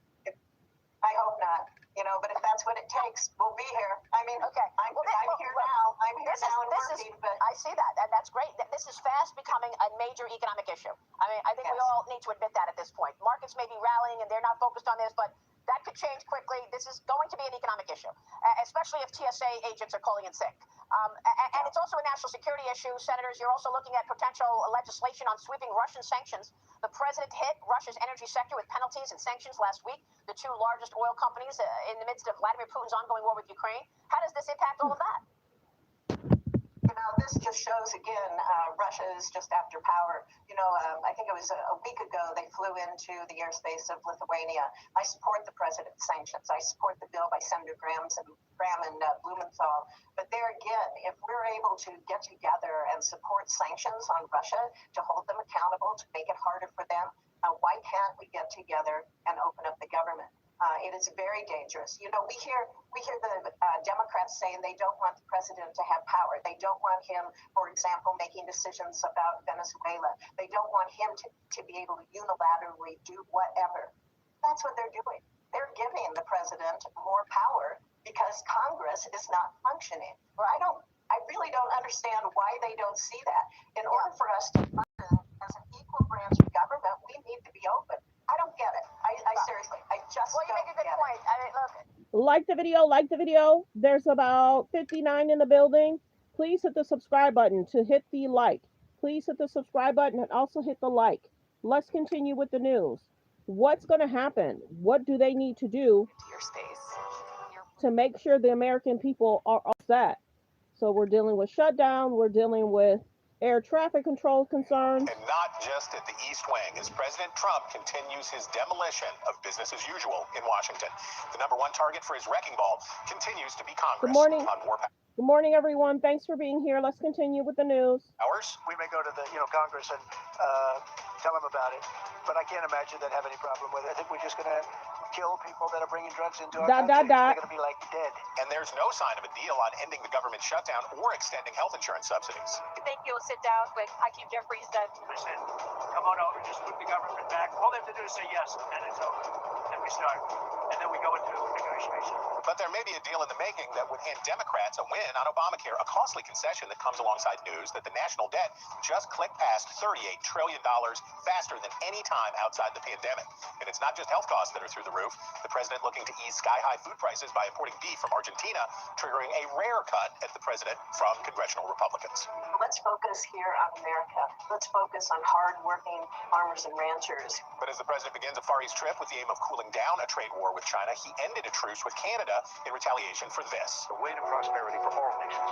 I hope not. You know, but if that's what it takes, we'll be here. I mean, okay, I'm here now. I'm here now and working. But I see that, and that's great. This is fast becoming a major economic issue. I mean, I think we all need to admit that at this point. Markets may be rallying, and they're not focused on this, but that could change quickly. This is going to be an economic issue, especially if TSA agents are calling in sick. And it's also a national security issue. Senators, you're also looking at potential legislation on sweeping Russian sanctions. The president hit Russia's energy sector with penalties and sanctions last week, the 2 largest oil companies in the midst of Vladimir Putin's ongoing war with Ukraine. How does this impact all of that? You know, this just shows again, Russia is just after power. You know, I think it was a week ago they flew into the airspace of Lithuania. I support the president's sanctions. I support the bill by Senator Graham and Blumenthal. But there again, if we're able to get together and support sanctions on Russia to hold them accountable, to make it harder for them, why can't we get together and open up the government? It is very dangerous. You know, we hear the Democrats saying they don't want the president to have power. They don't want him, for example, making decisions about Venezuela. They don't want him to be able to unilaterally do whatever. That's what they're doing. They're giving the president more power because Congress is not functioning. Or I really don't understand why they don't see that. In order for us to function as an equal branch of government, we need to be open. I don't get it. I seriously, I just Well, you make a good point. I mean, look. Like the video. There's about 59 in the building. Please hit the subscribe button to hit the like. Please hit the subscribe button and also hit the like. Let's continue with the news. What's going to happen? What do they need to do to make sure the American people are upset? So we're dealing with shutdown. We're dealing with air traffic control concerns. And not just at the East Wing, as President Trump continues his demolition of business as usual in Washington. The #1 target for his wrecking ball continues to be Congress. Good morning. On more Good morning, everyone. Thanks for being here. Let's continue with the news. powers. We may go to the Congress and tell them about it, but I can't imagine they'd have any problem with it. I think we're just going to kill people that are bringing drugs into our country. They're going to be like dead. And there's no sign of a deal on ending the government shutdown or extending health insurance subsidies. I think you'll sit down with Hakeem Jeffries and I said, come on over, just put the government back. All they have to do is say yes, and it's over. Then we start, and then we go into negotiation. But there may be a deal in the making that would hand Democrats a win on Obamacare, a costly concession that comes alongside news that the national debt just clicked past $38 trillion faster than any time outside the pandemic. And it's not just health costs that are through the roof. The president looking to ease sky-high food prices by importing beef from Argentina, triggering a rare cut at the president from congressional Republicans. Let's focus here on America. Let's focus on hard-working farmers and ranchers. But as the president begins a Far East trip with the aim of cooling down a trade war with China, he ended a truce with Canada in retaliation for this. The way to prosperity for all nations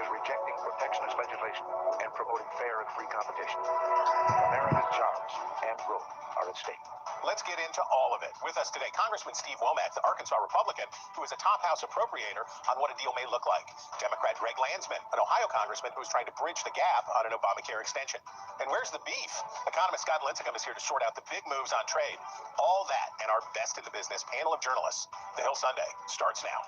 is rejecting protectionist legislation and promoting fair and free competition. America's jobs and growth are at stake. Let's get into all of it. With us today, Congressman Steve Womack, the Arkansas Republican, who is a top House appropriator on what a deal may look like. Democrat Greg Landsman, an Ohio congressman who is trying to bridge the gap on an Obamacare extension. And where's the beef? Economist Scott Lincecum is here to sort out the big moves on trade. All that and our best in the business panel of journalists. The Hill Sunday starts now.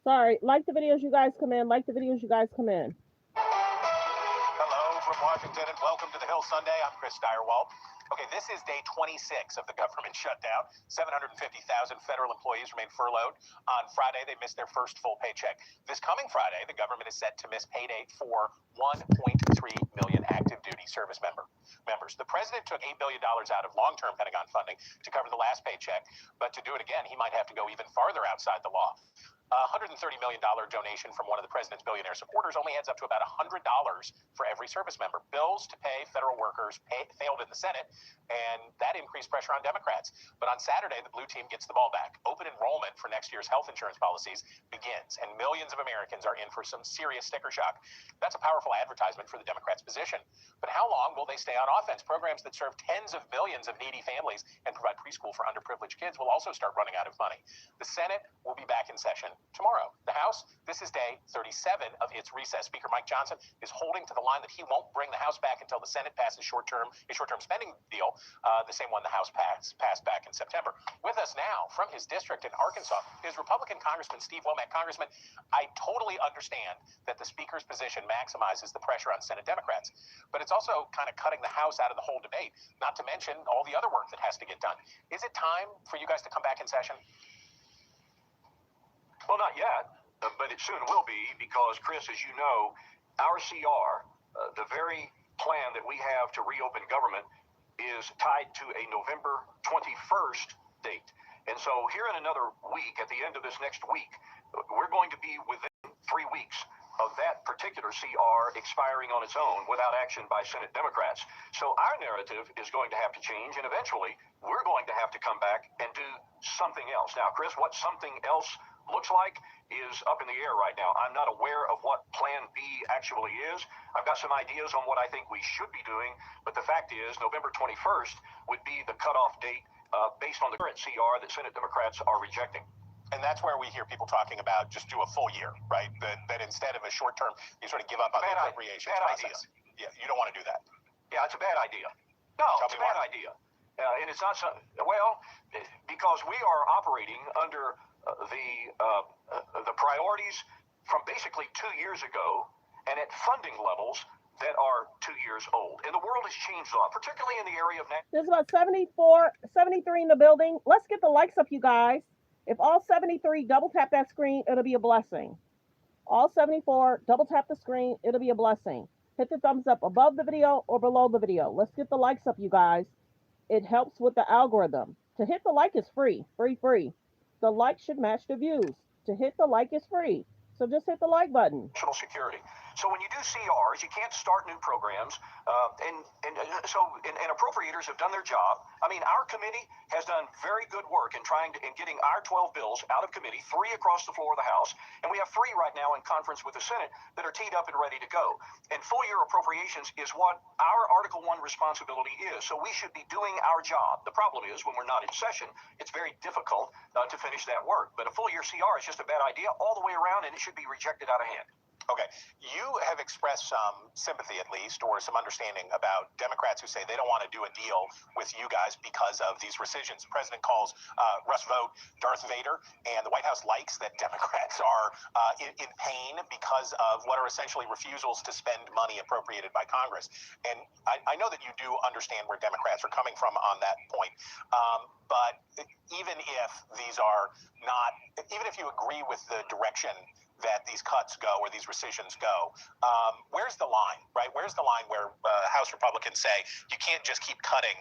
Sorry, like the videos you guys come in. Like the videos you guys come in. Hello from Washington and welcome to the Hill Sunday. I'm Chris Steyerwalt. Okay, this is day 26 of the government shutdown. 750,000 federal employees remain furloughed. On Friday, they missed their first full paycheck. This coming Friday, the government is set to miss payday for 1.3 million active duty service members. The president took $8 billion out of long-term Pentagon funding to cover the last paycheck, but to do it again, he might have to go even farther outside the law. $130 million donation from one of the president's billionaire supporters only adds up to about $100 for every service member. Bills to pay federal workers failed in the Senate, and that increased pressure on Democrats. But on Saturday, the blue team gets the ball back. Open enrollment for next year's health insurance policies begins, and millions of Americans are in for some serious sticker shock. That's a powerful advertisement for the Democrats' position. But how long will they stay on offense? Programs that serve tens of millions of needy families and provide preschool for underprivileged kids will also start running out of money. The Senate will be back in session tomorrow. The House, this is day 37 of its recess. Speaker Mike Johnson is holding to the line that he won't bring the House back until the Senate passes a short-term spending deal, the same one the House passed back in September. With us now from his district in Arkansas is Republican Congressman Steve Womack. Congressman, I totally understand that the Speaker's position maximizes the pressure on Senate Democrats, but it's also kind of cutting the House out of the whole debate, not to mention all the other work that has to get done. Is it time for you guys to come back in session? Well, not yet, but it soon will be because, Chris, as you know, our CR, the very plan that we have to reopen government, is tied to a November 21st date. And so here in another week, at the end of this next week, we're going to be within 3 weeks of that particular CR expiring on its own without action by Senate Democrats. So our narrative is going to have to change, and eventually we're going to have to come back and do something else. Now, Chris, what something else looks like is up in the air right now. I'm not aware of what Plan B actually is. I've got some ideas on what I think we should be doing, but the fact is November 21st would be the cutoff date based on the current CR that Senate Democrats are rejecting. And that's where we hear people talking about just do a full year, right? That instead of a short term, you sort of give up on the appropriations process. Yeah, you don't want to do that. Yeah, it's a bad idea. No, it's a bad idea. And it's not so, well, because we are operating under the priorities from basically 2 years ago and at funding levels that are 2 years old. And the world has changed a lot, particularly in the area of... There's about 74, 73 in the building. Let's get the likes up, you guys. If all 73 double tap that screen, it'll be a blessing. All 74, double tap the screen, it'll be a blessing. Hit the thumbs up above the video or below the video. Let's get the likes up, you guys. It helps with the algorithm. To hit the like is free. The like should match the views. To hit the like is free. So just hit the like button. National security. So when you do CRs, you can't start new programs, and appropriators have done their job. I mean, our committee has done very good work in getting our 12 bills out of committee, 3 across the floor of the House, and we have 3 right now in conference with the Senate that are teed up and ready to go. And full year appropriations is what our Article 1 responsibility is. So we should be doing our job. The problem is when we're not in session, it's very difficult to finish that work. But a full year CR is just a bad idea all the way around, and it should be rejected out of hand. Okay. You have expressed some sympathy, at least, or some understanding about Democrats who say they don't want to do a deal with you guys because of these rescissions. The president calls Russ Vought Darth Vader, and the White House likes that Democrats are in pain because of what are essentially refusals to spend money appropriated by Congress. And I know that you do understand where Democrats are coming from on that point. But even if these are not, even if you agree with the direction that these cuts go or these rescissions go, where's the line, right? Where's the line where House Republicans say you can't just keep cutting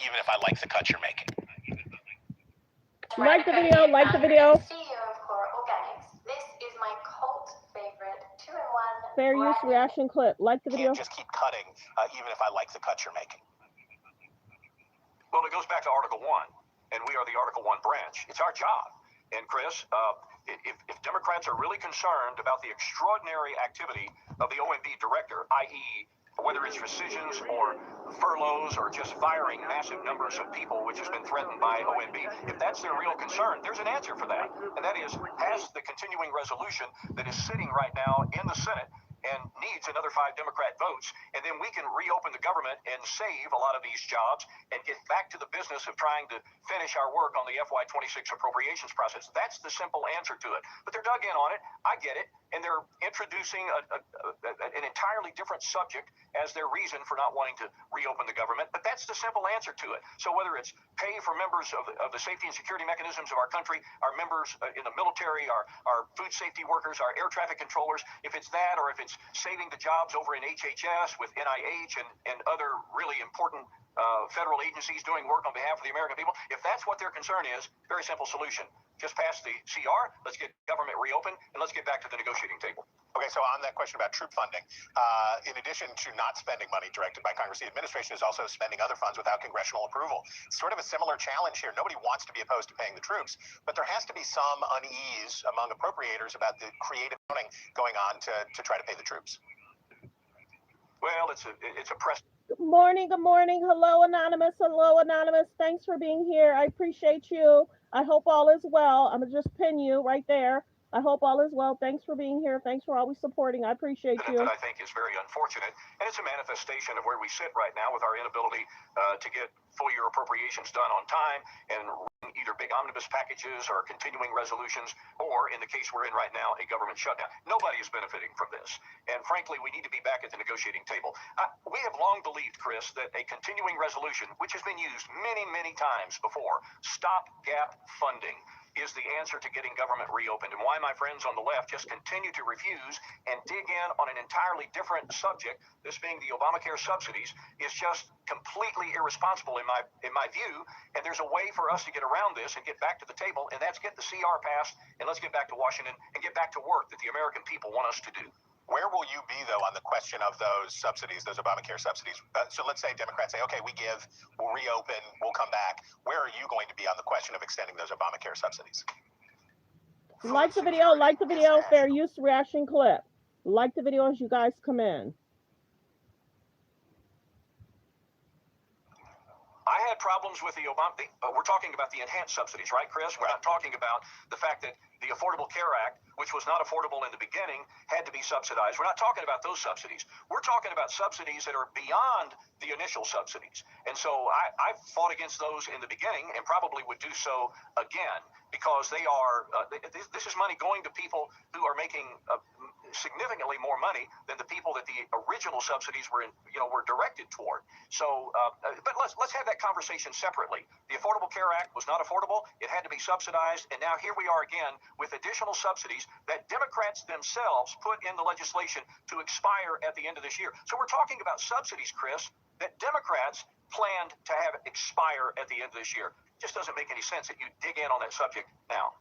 even if I like the cuts you're making? Like the video, like the video. CEO of Core Organics. This is my cult favorite 2-in-1 Fair use reaction clip. Like the video. Can't just keep cutting even if I like the cuts you're making. Well, it goes back to Article 1, and we are the Article 1 branch. It's our job. And Chris, if Democrats are really concerned about the extraordinary activity of the OMB director, i.e., whether it's rescissions or furloughs or just firing massive numbers of people, which has been threatened by OMB, if that's their real concern, there's an answer for that. And that is, pass the continuing resolution that is sitting right now in the Senate and needs another 5 Democrat votes, and then we can reopen the government and save a lot of these jobs and get back to the business of trying to finish our work on the FY26 appropriations process. That's the simple answer to it. But they're dug in on it. I get it. And they're introducing an entirely different subject as their reason for not wanting to reopen the government. But that's the simple answer to it. So whether it's pay for members of the safety and security mechanisms of our country, our members in the military, our food safety workers, our air traffic controllers, if it's that or if it's saving the jobs over in HHS with NIH and other really important federal agencies doing work on behalf of the American people, if that's what their concern is, very simple solution. Just pass the CR, let's get government reopened, and let's get back to the negotiating table. Okay, so on that question about troop funding, in addition to not spending money directed by Congress, the administration is also spending other funds without congressional approval. It's sort of a similar challenge here. Nobody wants to be opposed to paying the troops, but there has to be some unease among appropriators about the creative funding going on to try to pay the troops. Well, it's a press. Good morning, good morning. Hello, Anonymous. Hello, Anonymous. Thanks for being here. I appreciate you. I hope all is well. I'm going to just pin you right there. I hope all is well. Thanks for being here. Thanks for always supporting. I appreciate you. That I think is very unfortunate. And it's a manifestation of where we sit right now with our inability to get full year appropriations done on time and either big omnibus packages or continuing resolutions, or in the case we're in right now, a government shutdown. Nobody is benefiting from this. And frankly, we need to be back at the negotiating table. We have long believed, Chris, that a continuing resolution, which has been used many, many times before, stopgap funding, is the answer to getting government reopened, and why my friends on the left just continue to refuse and dig in on an entirely different subject, this being the Obamacare subsidies, is just completely irresponsible in my view. And there's a way for us to get around this and get back to the table, and that's get the CR passed, and let's get back to Washington and get back to work that the American people want us to do. Where will you be, though, on the question of those subsidies, those Obamacare subsidies? So let's say Democrats say, okay, we'll reopen, we'll come back. Where are you going to be on the question of extending those Obamacare subsidies? Like the video, fair use reaction clip. Like the video as you guys come in. I had problems with the Obama. We're talking about the enhanced subsidies, right, Chris? We're not talking about the fact that the Affordable Care Act, which was not affordable in the beginning, had to be subsidized. We're not talking about those subsidies. We're talking about subsidies that are beyond the initial subsidies. And so I fought against those in the beginning and probably would do so again, because they are, this is money going to people who are making significantly more money than the people that the original subsidies were directed toward. So, but let's have that conversation separately. The Affordable Care Act was not affordable. It had to be subsidized. And now here we are again with additional subsidies that Democrats themselves put in the legislation to expire at the end of this year. So we're talking about subsidies, Chris, that Democrats planned to have expire at the end of this year. It just doesn't make any sense that you dig in on that subject now.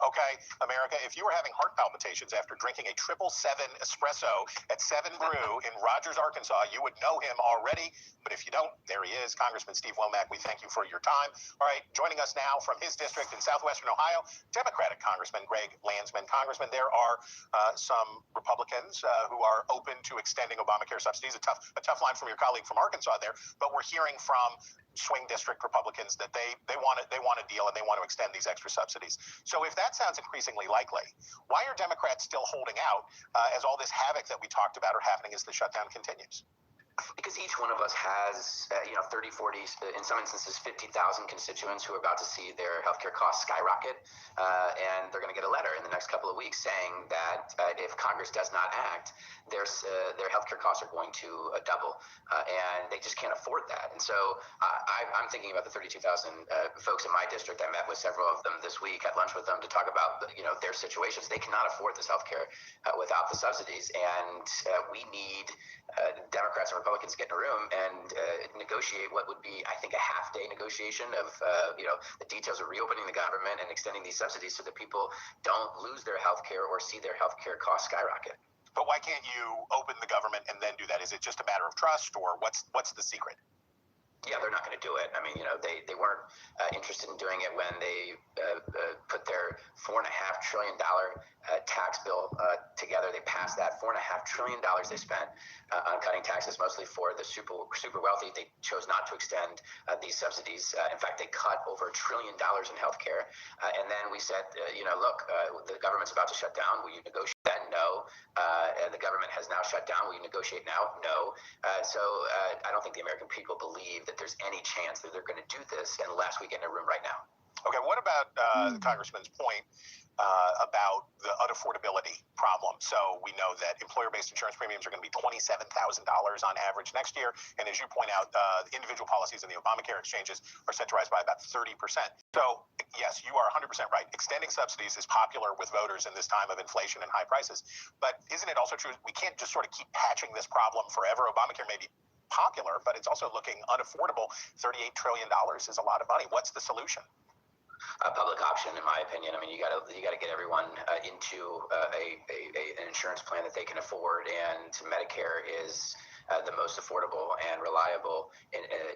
Okay, America, if you were having heart palpitations after drinking a 777 espresso at 7 Brew in Rogers, Arkansas, you would know him already. But if you don't, there he is, Congressman Steve Womack. We thank you for your time. All right, joining us now from his district in southwestern Ohio, Democratic Congressman Greg Landsman. Congressman, there are some Republicans who are open to extending Obamacare subsidies. A tough line from your colleague from Arkansas there, but we're hearing from swing district Republicans that they want a deal and they want to extend these extra subsidies. So if that sounds increasingly likely, why are Democrats still holding out as all this havoc that we talked about are happening as the shutdown continues? Because each one of us has, 30, 40, in some instances, 50,000 constituents who are about to see their healthcare costs skyrocket. And they're going to get a letter in the next couple of weeks saying that if Congress does not act, their healthcare costs are going to double. And they just can't afford that. And so I'm thinking about the 32,000 folks in my district. I met with several of them this week, had lunch with them to talk about, their situations. They cannot afford this healthcare without the subsidies. And we need Democrats and Republicans get in a room and negotiate what would be, I think, a half-day negotiation of, the details of reopening the government and extending these subsidies so that people don't lose their health care or see their health care costs skyrocket. But why can't you open the government and then do that? Is it just a matter of trust, or what's the secret? Yeah, they're not going to do it. I mean, they weren't interested in doing it when they put their $4.5 trillion tax bill together. They passed that. $4.5 trillion they spent on cutting taxes, mostly for the super wealthy. They chose not to extend these subsidies. In fact, they cut over $1 trillion in healthcare. And then we said, look, the government's about to shut down. Will you negotiate that? No. The government has now shut down. Will you negotiate now? No. So I don't think the American people believe that there's any chance that they're going to do this unless we get in a room right now. Okay, what about the Congressman's point about the unaffordability problem? So we know that employer-based insurance premiums are going to be $27,000 on average next year. And as you point out, individual policies in the Obamacare exchanges are set to rise by about 30%. So yes, you are 100% right. Extending subsidies is popular with voters in this time of inflation and high prices. But isn't it also true we can't just sort of keep patching this problem forever? Obamacare may be popular, but it's also looking unaffordable. $38 trillion is a lot of money. What's the solution? A public option, in my opinion. I mean, you got to get everyone into an insurance plan that they can afford, and Medicare is the most affordable and reliable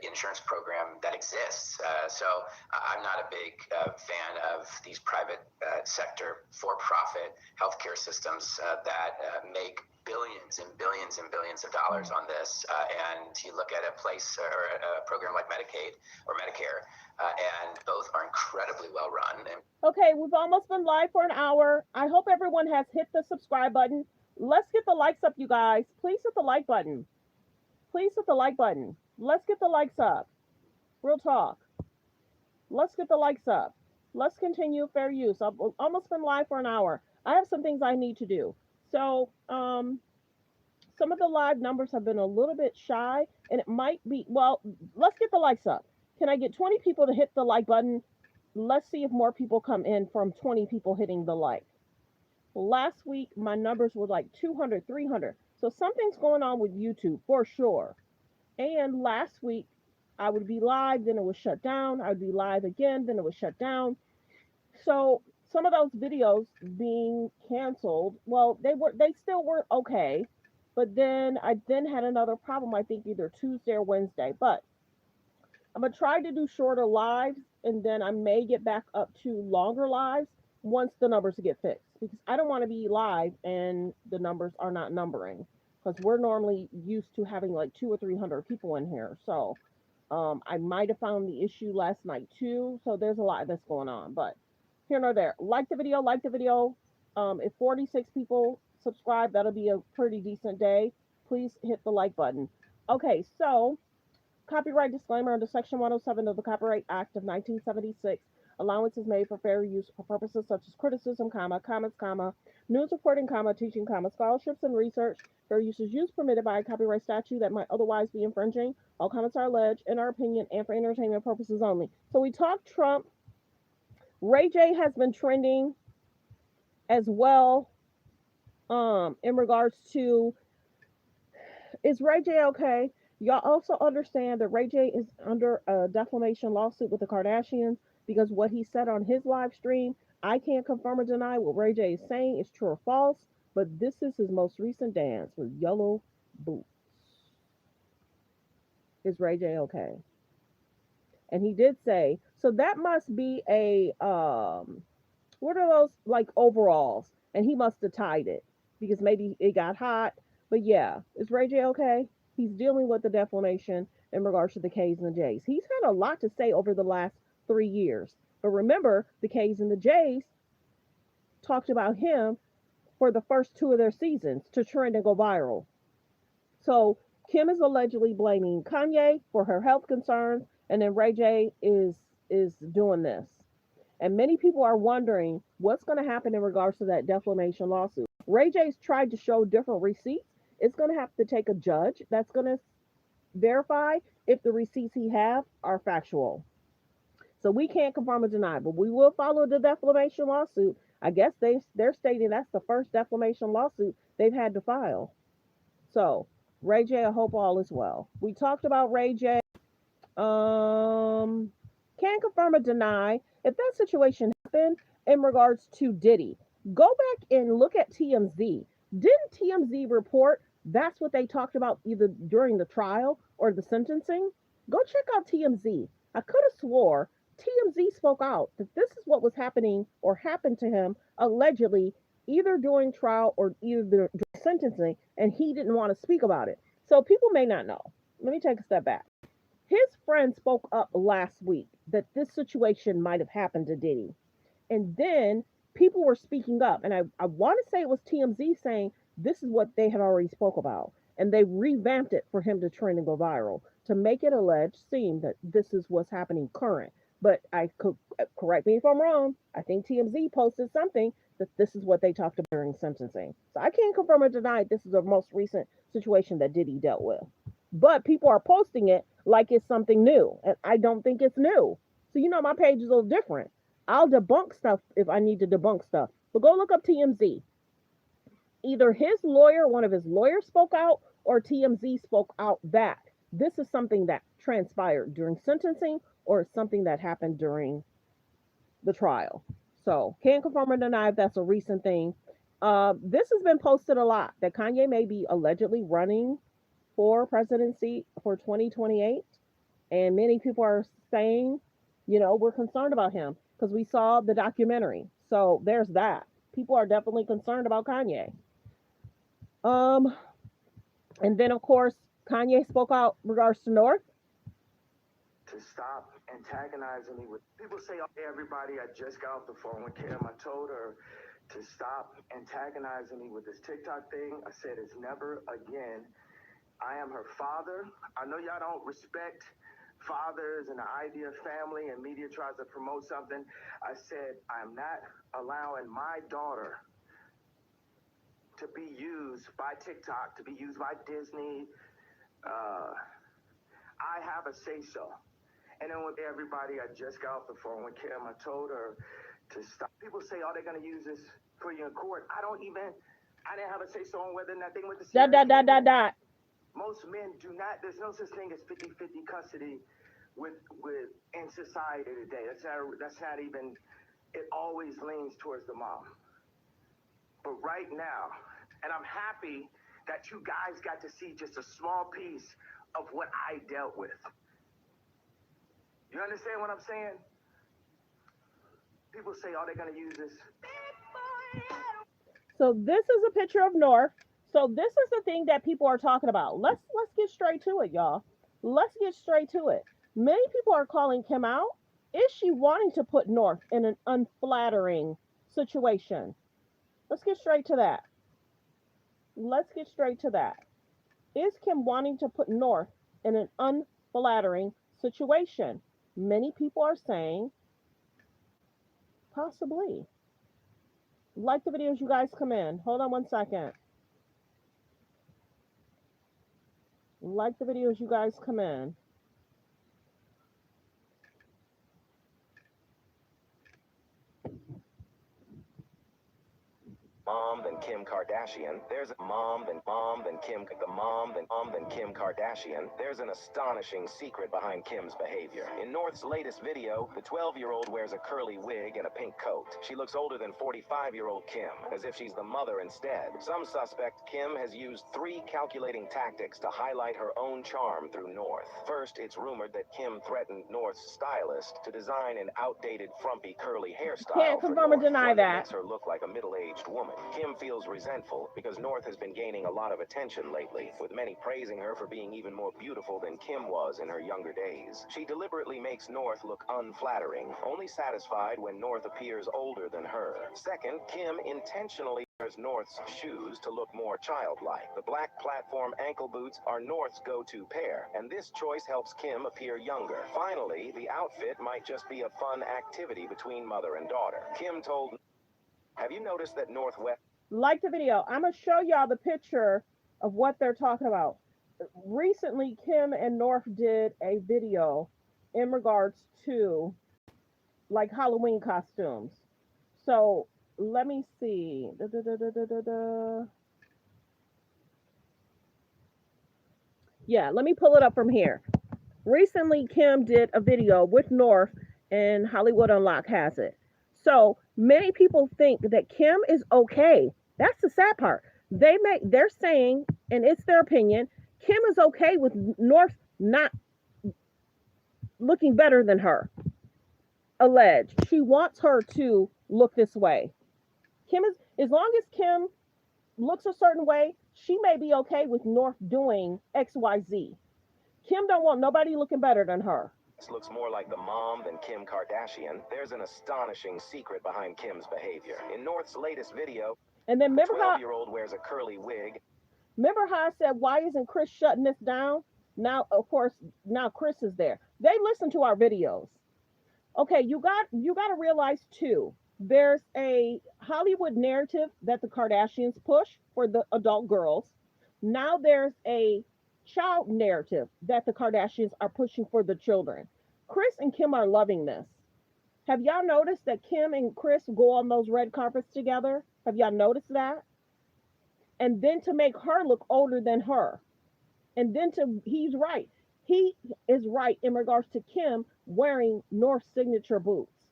insurance program that exists. So I'm not a big fan of these private sector for-profit healthcare systems that make billions and billions and billions of dollars on this. And you look at a place or a program like Medicaid or Medicare, and both are incredibly well run. Okay, we've almost been live for an hour. I hope everyone has hit the subscribe button. Let's get the likes up, you guys. Please hit the like button. Please hit the like button. Let's get the likes up. Real talk. Let's get the likes up. Let's continue fair use. I've almost been live for an hour. I have some things I need to do. So, some of the live numbers have been a little bit shy, and it might be, well, let's get the likes up. Can I get 20 people to hit the like button? Let's see if more people come in from 20 people hitting the like. Last week, my numbers were like 200, 300. So something's going on with YouTube for sure. And last week, I would be live, then it was shut down. I would be live again, then it was shut down. So some of those videos being canceled, well, they still were okay. But then I had another problem, I think either Tuesday or Wednesday. But I'm going to try to do shorter lives, and then I may get back up to longer lives once the numbers get fixed. Because I don't want to be live and the numbers are not numbering. Because we're normally used to having like 200 or 300 people in here. So I might have found the issue last night too, so there's a lot that's going on. But here nor there. Like the video, like the video. If 46 people subscribe, that'll be a pretty decent day. Please hit the like button. Okay, so copyright disclaimer under Section 107 of the Copyright Act of 1976. Allowance is made for fair use for purposes such as criticism, comments, news reporting, teaching, scholarships and research. Fair use is used permitted by a copyright statute that might otherwise be infringing. All comments are alleged, in our opinion, and for entertainment purposes only. So we talked Trump. Ray J has been trending as well in regards to, is Ray J okay? Y'all also understand that Ray J is under a defamation lawsuit with the Kardashians because what he said on his live stream, I can't confirm or deny what Ray J is saying is true or false, but this is his most recent dance with yellow boots. Is Ray J okay? And he did say, so that must be a, what are those, like overalls? And he must have tied it because maybe it got hot. But yeah, is Ray J okay? He's dealing with the defamation in regards to the K's and the J's. He's had a lot to say over the last 3 years. But remember, the K's and the J's talked about him for the first 2 of their seasons to trend and go viral. So Kim is allegedly blaming Kanye for her health concerns, and then Ray J is doing this. And many people are wondering what's going to happen in regards to that defamation lawsuit. Ray J's tried to show different receipts. It's going to have to take a judge that's going to verify if the receipts he have are factual. So we can't confirm or deny, but we will follow the defamation lawsuit. I guess they're stating that's the first defamation lawsuit they've had to file. So Ray J, I hope all is well. We talked about Ray J. Can't confirm or deny if that situation happened in regards to Diddy. Go back and look at TMZ. Didn't TMZ report that's what they talked about either during the trial or the sentencing? Go check out TMZ. I could have swore TMZ spoke out that this is what was happening or happened to him allegedly either during trial or either during sentencing, and he didn't want to speak about it. So people may not know. Let me take a step back. His friend spoke up last week that this situation might have happened to Diddy. And then people were speaking up. And I want to say it was TMZ saying this is what they had already spoke about. And they revamped it for him to trend and go viral to make it alleged seem that this is what's happening current. But I could correct me if I'm wrong. I think TMZ posted something that this is what they talked about during sentencing. So I can't confirm or deny this is the most recent situation that Diddy dealt with. But people are posting it like it's something new. And I don't think it's new. So you know my page is a little different. I'll debunk stuff if I need to debunk stuff. But go look up TMZ. Either his lawyer, one of his lawyers spoke out, or TMZ spoke out that this is something that transpired during sentencing or something that happened during the trial. So can't confirm or deny if that's a recent thing. This has been posted a lot that Kanye may be allegedly running for presidency for 2028. And many people are saying, you know, we're concerned about him because we saw the documentary. So there's that. People are definitely concerned about Kanye. And then of course, Kanye spoke out regards to North. To stop antagonizing me with people say, okay, everybody, I just got off the phone with Kim. I told her to stop antagonizing me with this TikTok thing. I said it's never again. I am her father. I know y'all don't respect fathers and the idea of family, and media tries to promote something. I said I'm not allowing my daughter to be used by TikTok, to be used by Disney. I have a say-so. And then with everybody, I just got off the phone with Kim. I told her to stop. People say, oh, they're going to use this for you in court. I didn't have a say-so on whether or not they went to see. Most men do not, there's no such thing as 50-50 custody with in society today. That's not even, it always leans towards the mom. But right now, and I'm happy that you guys got to see just a small piece of what I dealt with. You understand what I'm saying? People say, oh, they're going to use this. So this is a picture of North. So this is the thing that people are talking about. Let's get straight to it, y'all. Let's get straight to it. Many people are calling Kim out. Is she wanting to put North in an unflattering situation? Let's get straight to that. Let's get straight to that. Is Kim wanting to put North in an unflattering situation? Many people are saying possibly. Like the videos you guys come in. Hold on one second. Like the videos you guys come in. Mom than Kim Kardashian. There's a mom than Kim. The mom than Kim Kardashian. There's an astonishing secret behind Kim's behavior. In North's latest video, the 12-year-old wears a curly wig and a pink coat. She looks older than 45-year-old Kim, as if she's the mother instead. Some suspect Kim has used 3 calculating tactics to highlight her own charm through North. First, it's rumored that Kim threatened North's stylist to design an outdated, frumpy, curly hairstyle. Can't confirm or deny that. Makes her look like a middle-aged woman. Kim feels resentful because North has been gaining a lot of attention lately, with many praising her for being even more beautiful than Kim was in her younger days. She deliberately makes North look unflattering, only satisfied when North appears older than her. Second, Kim intentionally wears North's shoes to look more childlike. The black platform ankle boots are North's go-to pair, and this choice helps Kim appear younger. Finally, the outfit might just be a fun activity between mother and daughter. Kim told, "Have you noticed that Northwest..." Like the video. I'm going to show y'all the picture of what they're talking about. Recently, Kim and North did a video in regards to like Halloween costumes. So let me see. Yeah, let me pull it up from here. Recently, Kim did a video with North, and Hollywood Unlocked has it. So many people think that Kim is okay. That's the sad part. They're saying, and it's their opinion, Kim is okay with North not looking better than her. Alleged. She wants her to look this way. Kim is, as long as Kim looks a certain way, she may be okay with North doing XYZ. Kim don't want nobody looking better than her. Looks more like the mom than Kim Kardashian. There's an astonishing secret behind Kim's behavior. In North's latest video, and then remember the 12-year-old wears a curly wig. Remember how I said, why isn't Chris shutting this down? Now, of course, now Chris is there. They listen to our videos. Okay, you got to realize too, there's a Hollywood narrative that the Kardashians push for the adult girls. Now there's a child narrative that the Kardashians are pushing for the children. Chris and Kim are loving this. Have y'all noticed that Kim and Chris go on those red carpets together? Have y'all noticed that? And then to make her look older than her. And then he's right. He is right in regards to Kim wearing North's signature boots.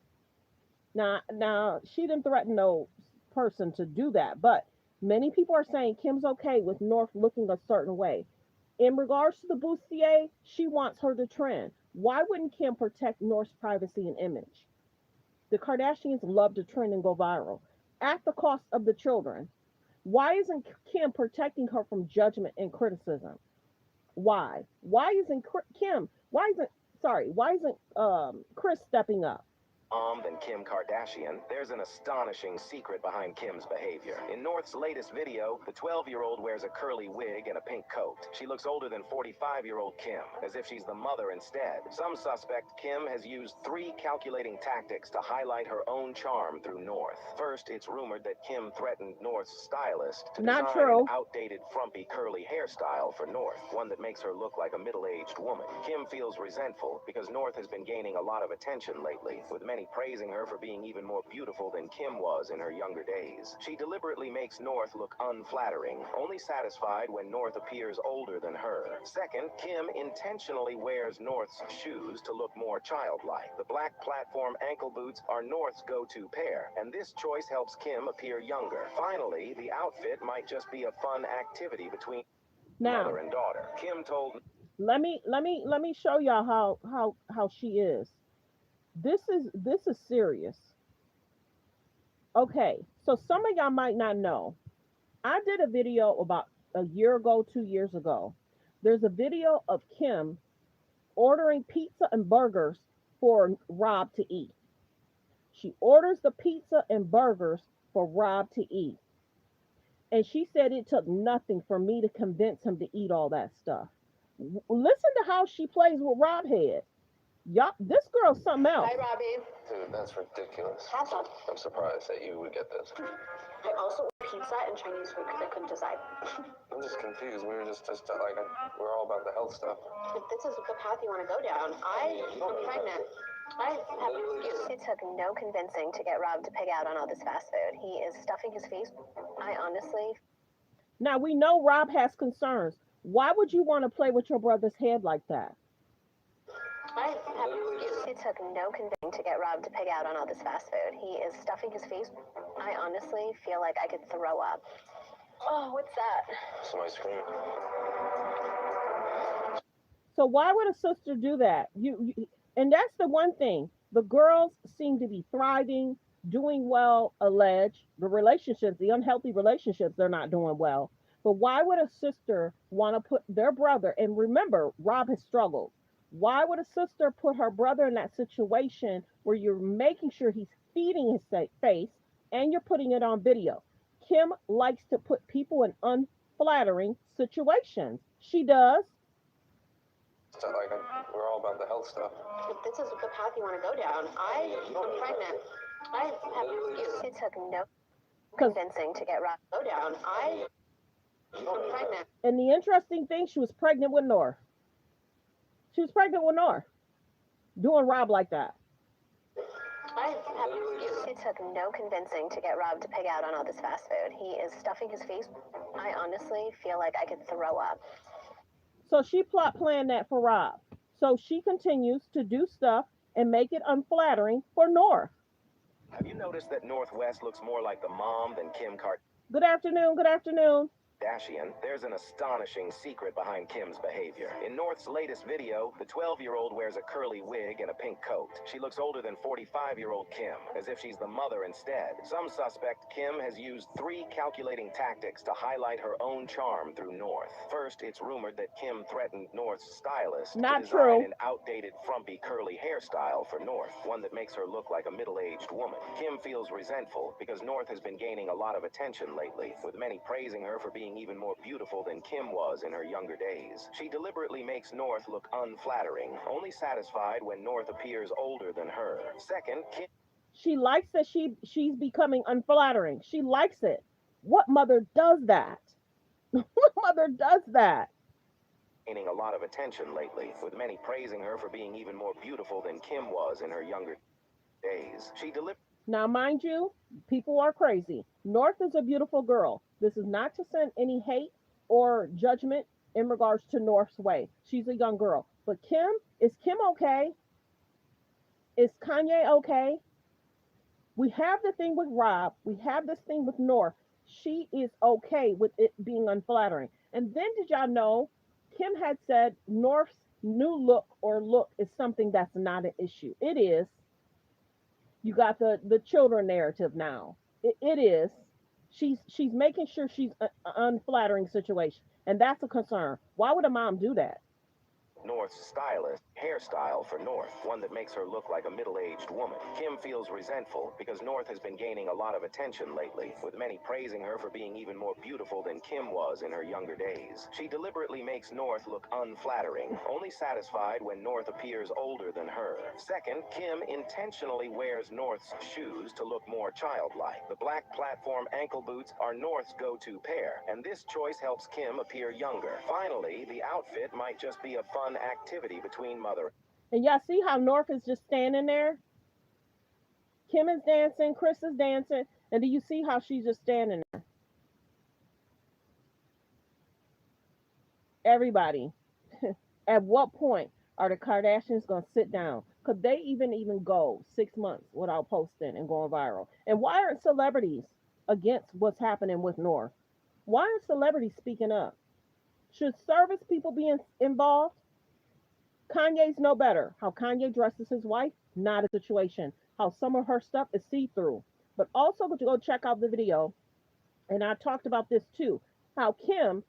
Now she didn't threaten no person to do that, but many people are saying Kim's okay with North looking a certain way. In regards to the bustier, she wants her to trend. Why wouldn't Kim protect North's privacy and image? The Kardashians love to trend and go viral at the cost of the children. Why isn't Kim protecting her from judgment and criticism? Why? Why isn't Chris stepping up? Mom than Kim Kardashian. There's an astonishing secret behind Kim's behavior. In North's latest video, the 12-year-old wears a curly wig and a pink coat. She looks older than 45-year-old Kim, as if she's the mother instead. Some suspect Kim has used 3 calculating tactics to highlight her own charm through North. First, it's rumored that Kim threatened North's stylist to design an outdated, frumpy, curly hairstyle for North, one that makes her look like a middle-aged woman. Kim feels resentful because North has been gaining a lot of attention lately, with many praising her for being even more beautiful than Kim was in her younger days. She deliberately makes North look unflattering, only satisfied when North appears older than her. Second, Kim intentionally wears North's shoes to look more childlike. The black platform ankle boots are North's go-to pair, and this choice helps Kim appear younger. Finally, the outfit might just be a fun activity between mother and daughter. Kim told... Let me show y'all how she is. This is serious. Okay, so some of y'all might not know. I did a video about a year ago, 2 years ago. There's a video of Kim ordering pizza and burgers for Rob to eat. She orders the pizza and burgers for Rob to eat. And she said it took nothing for me to convince him to eat all that stuff. Listen to how she plays with Rob head. Y'all, this girl's something else. Hi, Robbie. Dude, that's ridiculous. Have some. I'm surprised that you would get this. I also ordered pizza and Chinese food because I couldn't decide. I'm just confused. We were just like, we're all about the health stuff. If this is the path you want to go down, I'm pregnant. I have an excuse. It took no convincing to get Rob to pig out on all this fast food. He is stuffing his face. I honestly. Now we know Rob has concerns. Why would you want to play with your brother's head like that? I have an excuse. It took no convincing to get Rob to pig out on all this fast food. He is stuffing his face. I honestly feel like I could throw up. Oh, what's that? Some ice cream. So why would a sister do that? And that's the one thing. The girls seem to be thriving, doing well, alleged. The relationships, the unhealthy relationships, they're not doing well. But why would a sister want to put their brother, and remember, Rob has struggled. Why would a sister put her brother in that situation where you're making sure he's feeding his face and you're putting it on video? Kim likes to put people in unflattering situations. She does. Like, we're all about the health stuff. If this is the path you want to go down, I'm pregnant. I have an excuse. It took no convincing to get Rob to go down. I'm pregnant. And the interesting thing, she was pregnant with Nor. She was pregnant with Nor. Doing Rob like that. I have an excuse. It took no convincing to get Rob to pig out on all this fast food. He is stuffing his face. I honestly feel like I could throw up. So she planned that for Rob. So she continues to do stuff and make it unflattering for North. Have you noticed that Northwest looks more like the mom than Kim Kardashian? Good afternoon. Good afternoon. There's an astonishing secret behind Kim's behavior. In North's latest video, the 12-year-old wears a curly wig and a pink coat. She looks older than 45-year-old Kim, as if she's the mother instead. Some suspect Kim has used 3 calculating tactics to highlight her own charm through North. First, it's rumored that Kim threatened North's stylist to design an outdated, frumpy, curly hairstyle for North, one that makes her look like a middle-aged woman. Kim feels resentful because North has been gaining a lot of attention lately, with many praising her for being even more beautiful than Kim was in her younger days. She deliberately makes North look unflattering, only satisfied when North appears older than her. Second, Kim... She likes that she's becoming unflattering. She likes it. What mother does that? What mother does that? Gaining a lot of attention lately, with many praising her for being even more beautiful than Kim was in her younger days. She deliberately... Now, mind you, people are crazy. North is a beautiful girl. This is not to send any hate or judgment in regards to North's way. She's a young girl. But Kim, is Kim okay? Is Kanye okay? We have the thing with Rob. We have this thing with North. She is okay with it being unflattering. And then did y'all know Kim had said North's new look is something that's not an issue. It is. You got the children narrative now. It is. She's making sure she's an unflattering situation. And that's a concern. Why would a mom do that? North's stylist hairstyle for North, one that makes her look like a middle-aged woman. Kim feels resentful because North has been gaining a lot of attention lately, with many praising her for being even more beautiful than Kim was in her younger days. She deliberately makes North look unflattering, only satisfied when North appears older than her. Second, Kim intentionally wears North's shoes to look more childlike. The black platform ankle boots are North's go-to pair, and this choice helps Kim appear younger. Finally, the outfit might just be a fun activity between mother. And y'all see how North is just standing there? Kim is dancing, Chris is dancing, and do you see how she's just standing there? Everybody, at what point are the Kardashians going to sit down? Could they even go 6 months without posting and going viral? And why aren't celebrities against what's happening with North? Why aren't celebrities speaking up? Should service people be involved? Kanye's no better. How Kanye dresses his wife, not a situation. How some of her stuff is see-through. But also go check out the video. And I talked about this too. How Kim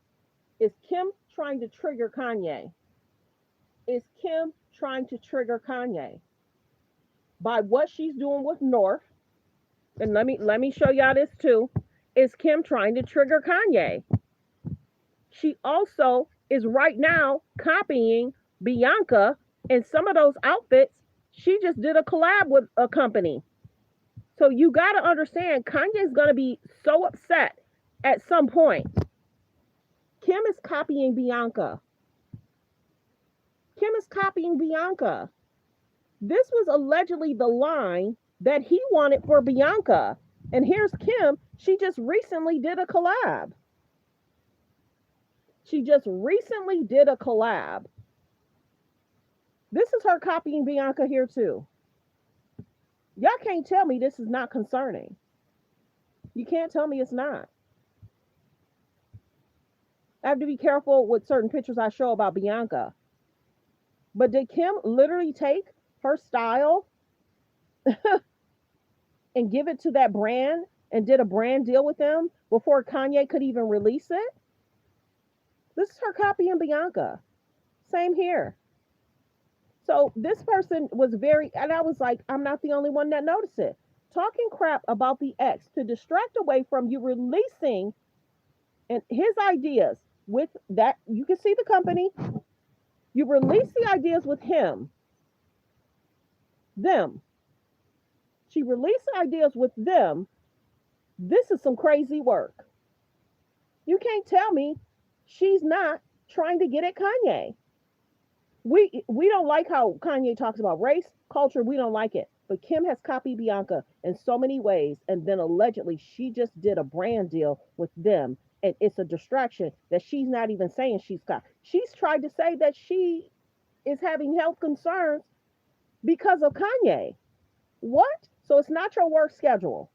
trying to trigger Kanye. is Kim trying to trigger Kanye by what she's doing with North? And let me show y'all this too. Is Kim trying to trigger Kanye? She also is right now copying Bianca in some of those outfits. She just did a collab with a company. So you got to understand, Kanye's going to be so upset at some point. Kim is copying Bianca. Kim is copying Bianca. This was allegedly the line that he wanted for Bianca. And here's Kim. She just recently did a collab. She just recently did a collab. This is her copying Bianca here too. Y'all can't tell me this is not concerning. You can't tell me it's not. I have to be careful with certain pictures I show about Bianca. But did Kim literally take her style and give it to that brand and did a brand deal with them before Kanye could even release it? This is her copying Bianca. Same here. So this person was very, and I was like, I'm not the only one that noticed it. Talking crap about the ex to distract away from you releasing and his ideas with that. You can see the company. You release the ideas with him. Them. She released the ideas with them. This is some crazy work. You can't tell me she's not trying to get at Kanye. We don't like how Kanye talks about race, culture. We don't like it. But Kim has copied Bianca in so many ways. And then allegedly she just did a brand deal with them. And it's a distraction that she's not even saying she's got. She's tried to say that she is having health concerns because of Kanye. What? So it's not your work schedule.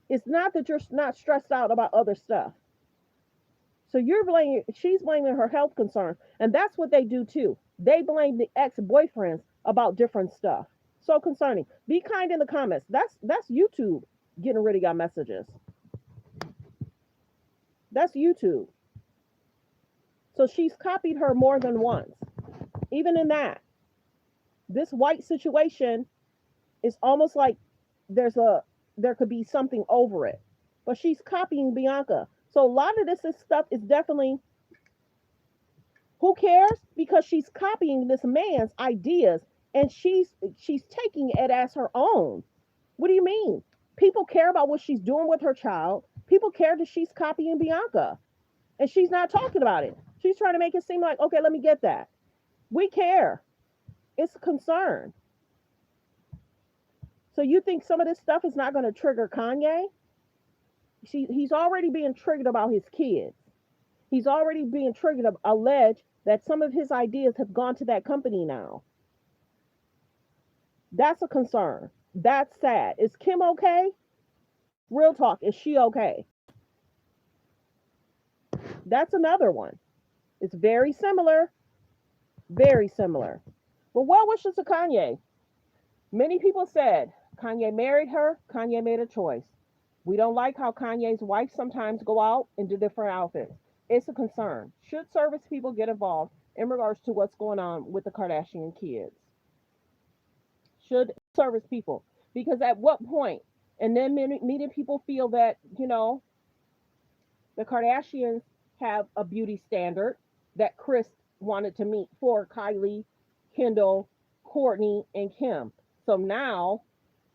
It's not that you're not stressed out about other stuff. So she's blaming her health concerns. And that's what they do too. They blame the ex-boyfriends about different stuff. So concerning. Be kind in the comments. That's YouTube getting rid of your messages. That's YouTube. So she's copied her more than once. Even in that. This white situation is almost like there could be something over it. But she's copying Bianca. So a lot of this stuff is definitely, who cares? Because she's copying this man's ideas and she's taking it as her own. What do you mean? People care about what she's doing with her child. People care that she's copying Bianca. And she's not talking about it. She's trying to make it seem like, okay, let me get that. We care. It's a concern. So you think some of this stuff is not going to trigger Kanye? He's already being triggered about his kids. He's already being triggered, alleged that some of his ideas have gone to that company now. That's a concern. That's sad. Is Kim okay? Real talk, is she okay? That's another one. It's very similar. Very similar. But well wishes to Kanye. Many people said Kanye married her. Kanye made a choice. We don't like how Kanye's wife sometimes go out and do different outfits. It's a concern. Should service people get involved in regards to what's going on with the Kardashian kids? Should service people? Because at what point? And then many people feel that, the Kardashians have a beauty standard that Kris wanted to meet for Kylie, Kendall, Kourtney, and Kim. So now,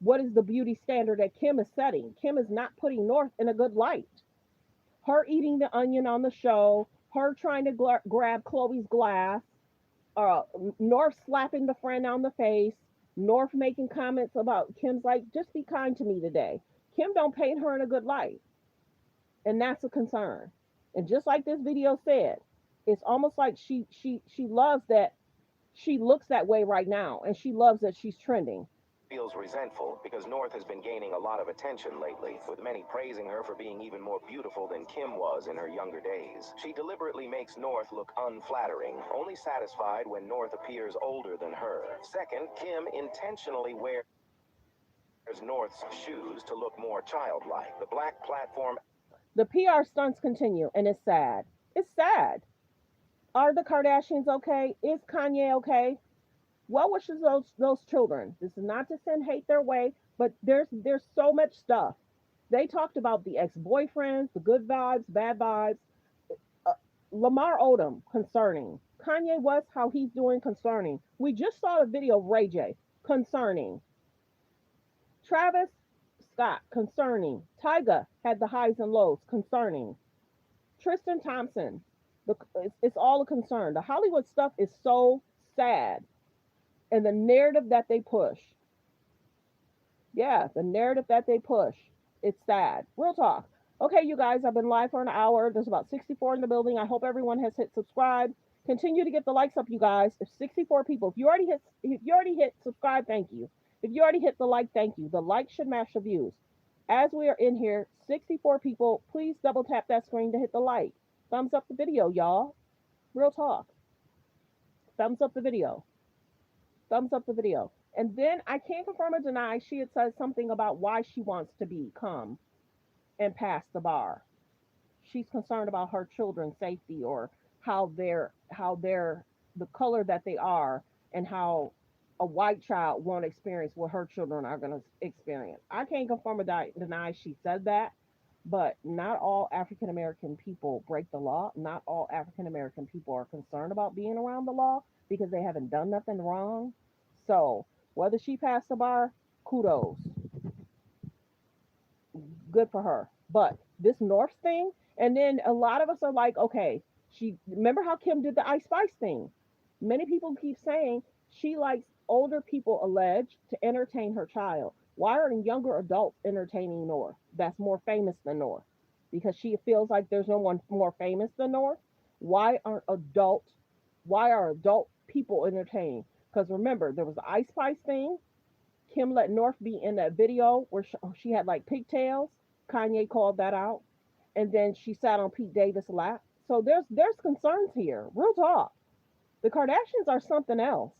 what is the beauty standard that Kim is setting? Kim is not putting North in a good light. Her eating the onion on the show, her trying to grab Khloe's glass, North slapping the friend on the face, North making comments about Kim's like, just be kind to me today. Kim don't paint her in a good light. And that's a concern. And just like this video said, it's almost like she loves that she looks that way right now, and she loves that she's trending. Feels resentful because North has been gaining a lot of attention lately, with many praising her for being even more beautiful than Kim was in her younger days. She deliberately makes North look unflattering, only satisfied when North appears older than her. Second, Kim intentionally wears North's shoes to look more childlike. The black platform. The PR stunts continue, and it's sad. It's sad. Are the Kardashians okay? Is Kanye okay? What wishes those children? This is not to send hate their way, but there's so much stuff. They talked about the ex-boyfriends, the good vibes, bad vibes. Uh, Lamar Odom concerning. Kanye West, how he's doing concerning. We just saw a video of Ray J concerning. Travis Scott concerning. Tyga had the highs and lows concerning. Tristan Thompson, it's all a concern. The Hollywood stuff is so sad, and the narrative that they push. Yeah, the narrative that they push. It's sad. Real talk. Okay, you guys, I've been live for an hour. There's about 64 in the building. I hope everyone has hit subscribe. Continue to get the likes up, you guys. If 64 people, if you already hit subscribe, thank you. If you already hit the like, thank you. The like should match the views. As we are in here, 64 people, please double tap that screen to hit the like. Thumbs up the video, y'all. Real talk. Thumbs up the video. Thumbs up the video. And then I can't confirm or deny she had said something about why she wants to become and pass the bar. She's concerned about her children's safety or how they're the color that they are and how a white child won't experience what her children are going to experience. I can't confirm or deny she said that, but not all African American people break the law. Not all African American people are concerned about being around the law because they haven't done nothing wrong. So whether she passed the bar, kudos, good for her. But this North thing, and then a lot of us are like, okay, she remember how Kim did the Ice Spice thing. Many people keep saying she likes older people alleged to entertain her child. Why are younger adults entertaining North? That's more famous than North. Because she feels like there's no one more famous than North. Why aren't adult why are adult people entertaining? Because remember, there was the Ice Spice thing. Kim let North be in that video where she had like pigtails. Kanye called that out, and then she sat on Pete Davis' lap. So there's concerns here. Real talk. The Kardashians are something else.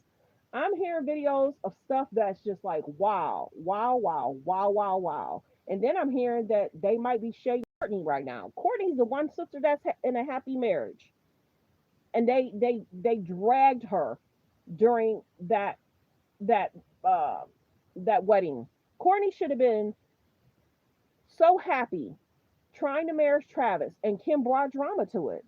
I'm hearing videos of stuff that's just like wow, wow, wow, wow, wow, wow. And then I'm hearing that they might be shading Courtney right now. Courtney's the one sister that's in a happy marriage, and they dragged her during that uh that wedding. Courtney should have been so happy trying to marry Travis, and Kim brought drama to it.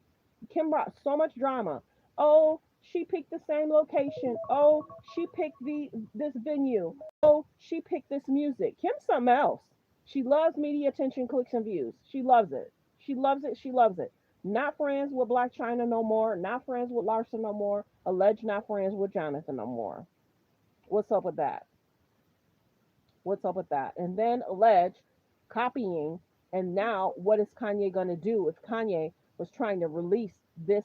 Kim brought so much drama. Oh, she picked the same location. Oh, she picked this venue. Oh, she picked this music. Kim's something else. She loves media attention, clicks, and views. She loves it. She loves it. She loves it. Not friends with Black China no more. Not friends with Larson no more. Alleged not friends with Jonathan no more. What's up with that? What's up with that? And then alleged copying. And now, what is Kanye going to do if Kanye was trying to release this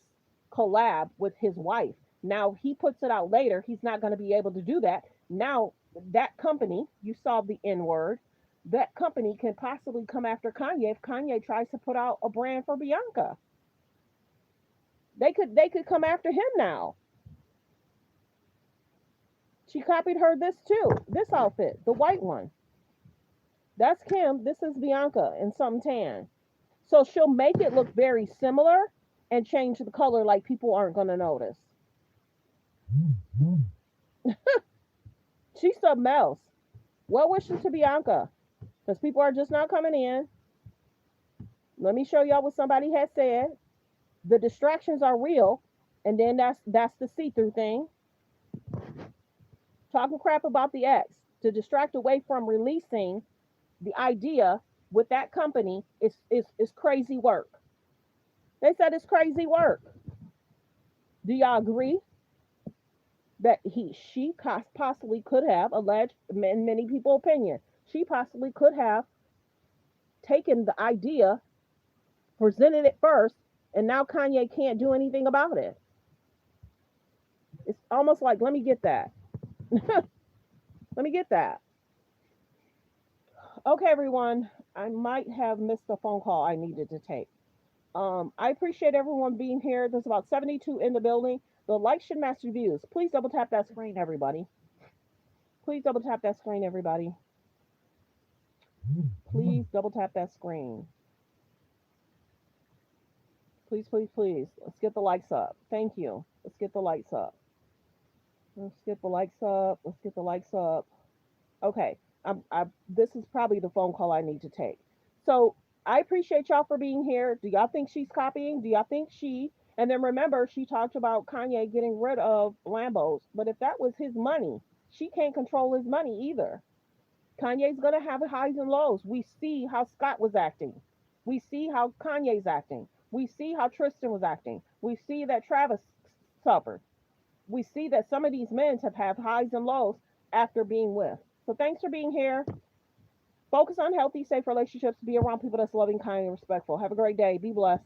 collab with his wife? Now he puts it out later. He's not going to be able to do that. Now, that company, you saw the N word, that company can possibly come after Kanye if Kanye tries to put out a brand for Bianca. They could come after him now. She copied her this too. This outfit, the white one. That's Kim. This is Bianca in some tan. So she'll make it look very similar and change the color like people aren't going to notice. She's something else. Well wishes to Bianca because people are just not coming in. Let me show y'all what somebody has said. The distractions are real, and then that's the see-through thing. Talking crap about the ex to distract away from releasing the idea with that company is crazy work. They said it's crazy work. Do y'all agree that she possibly could have alleged, in many people's opinion, she possibly could have taken the idea, presented it first, and now Kanye can't do anything about it. It's almost like, let me get that. Let me get that. Okay, everyone. I might have missed a phone call I needed to take. I appreciate everyone being here. There's about 72 in the building. The like should match the views. Please double tap that screen, everybody. Please double tap that screen, everybody. Please double tap that screen. Please, please, please. Let's get the likes up. Thank you. Let's get the likes up. Let's get the likes up. Let's get the likes up. Okay. This is probably the phone call I need to take. So I appreciate y'all for being here. Do y'all think she's copying? Do y'all think and then remember, she talked about Kanye getting rid of Lambos. But if that was his money, she can't control his money either. Kanye's going to have highs and lows. We see how Scott was acting. We see how Kanye's acting. We see how Tristan was acting. We see that Travis suffered. We see that some of these men have had highs and lows after being with. So thanks for being here. Focus on healthy, safe relationships. Be around people that's loving, kind, and respectful. Have a great day. Be blessed.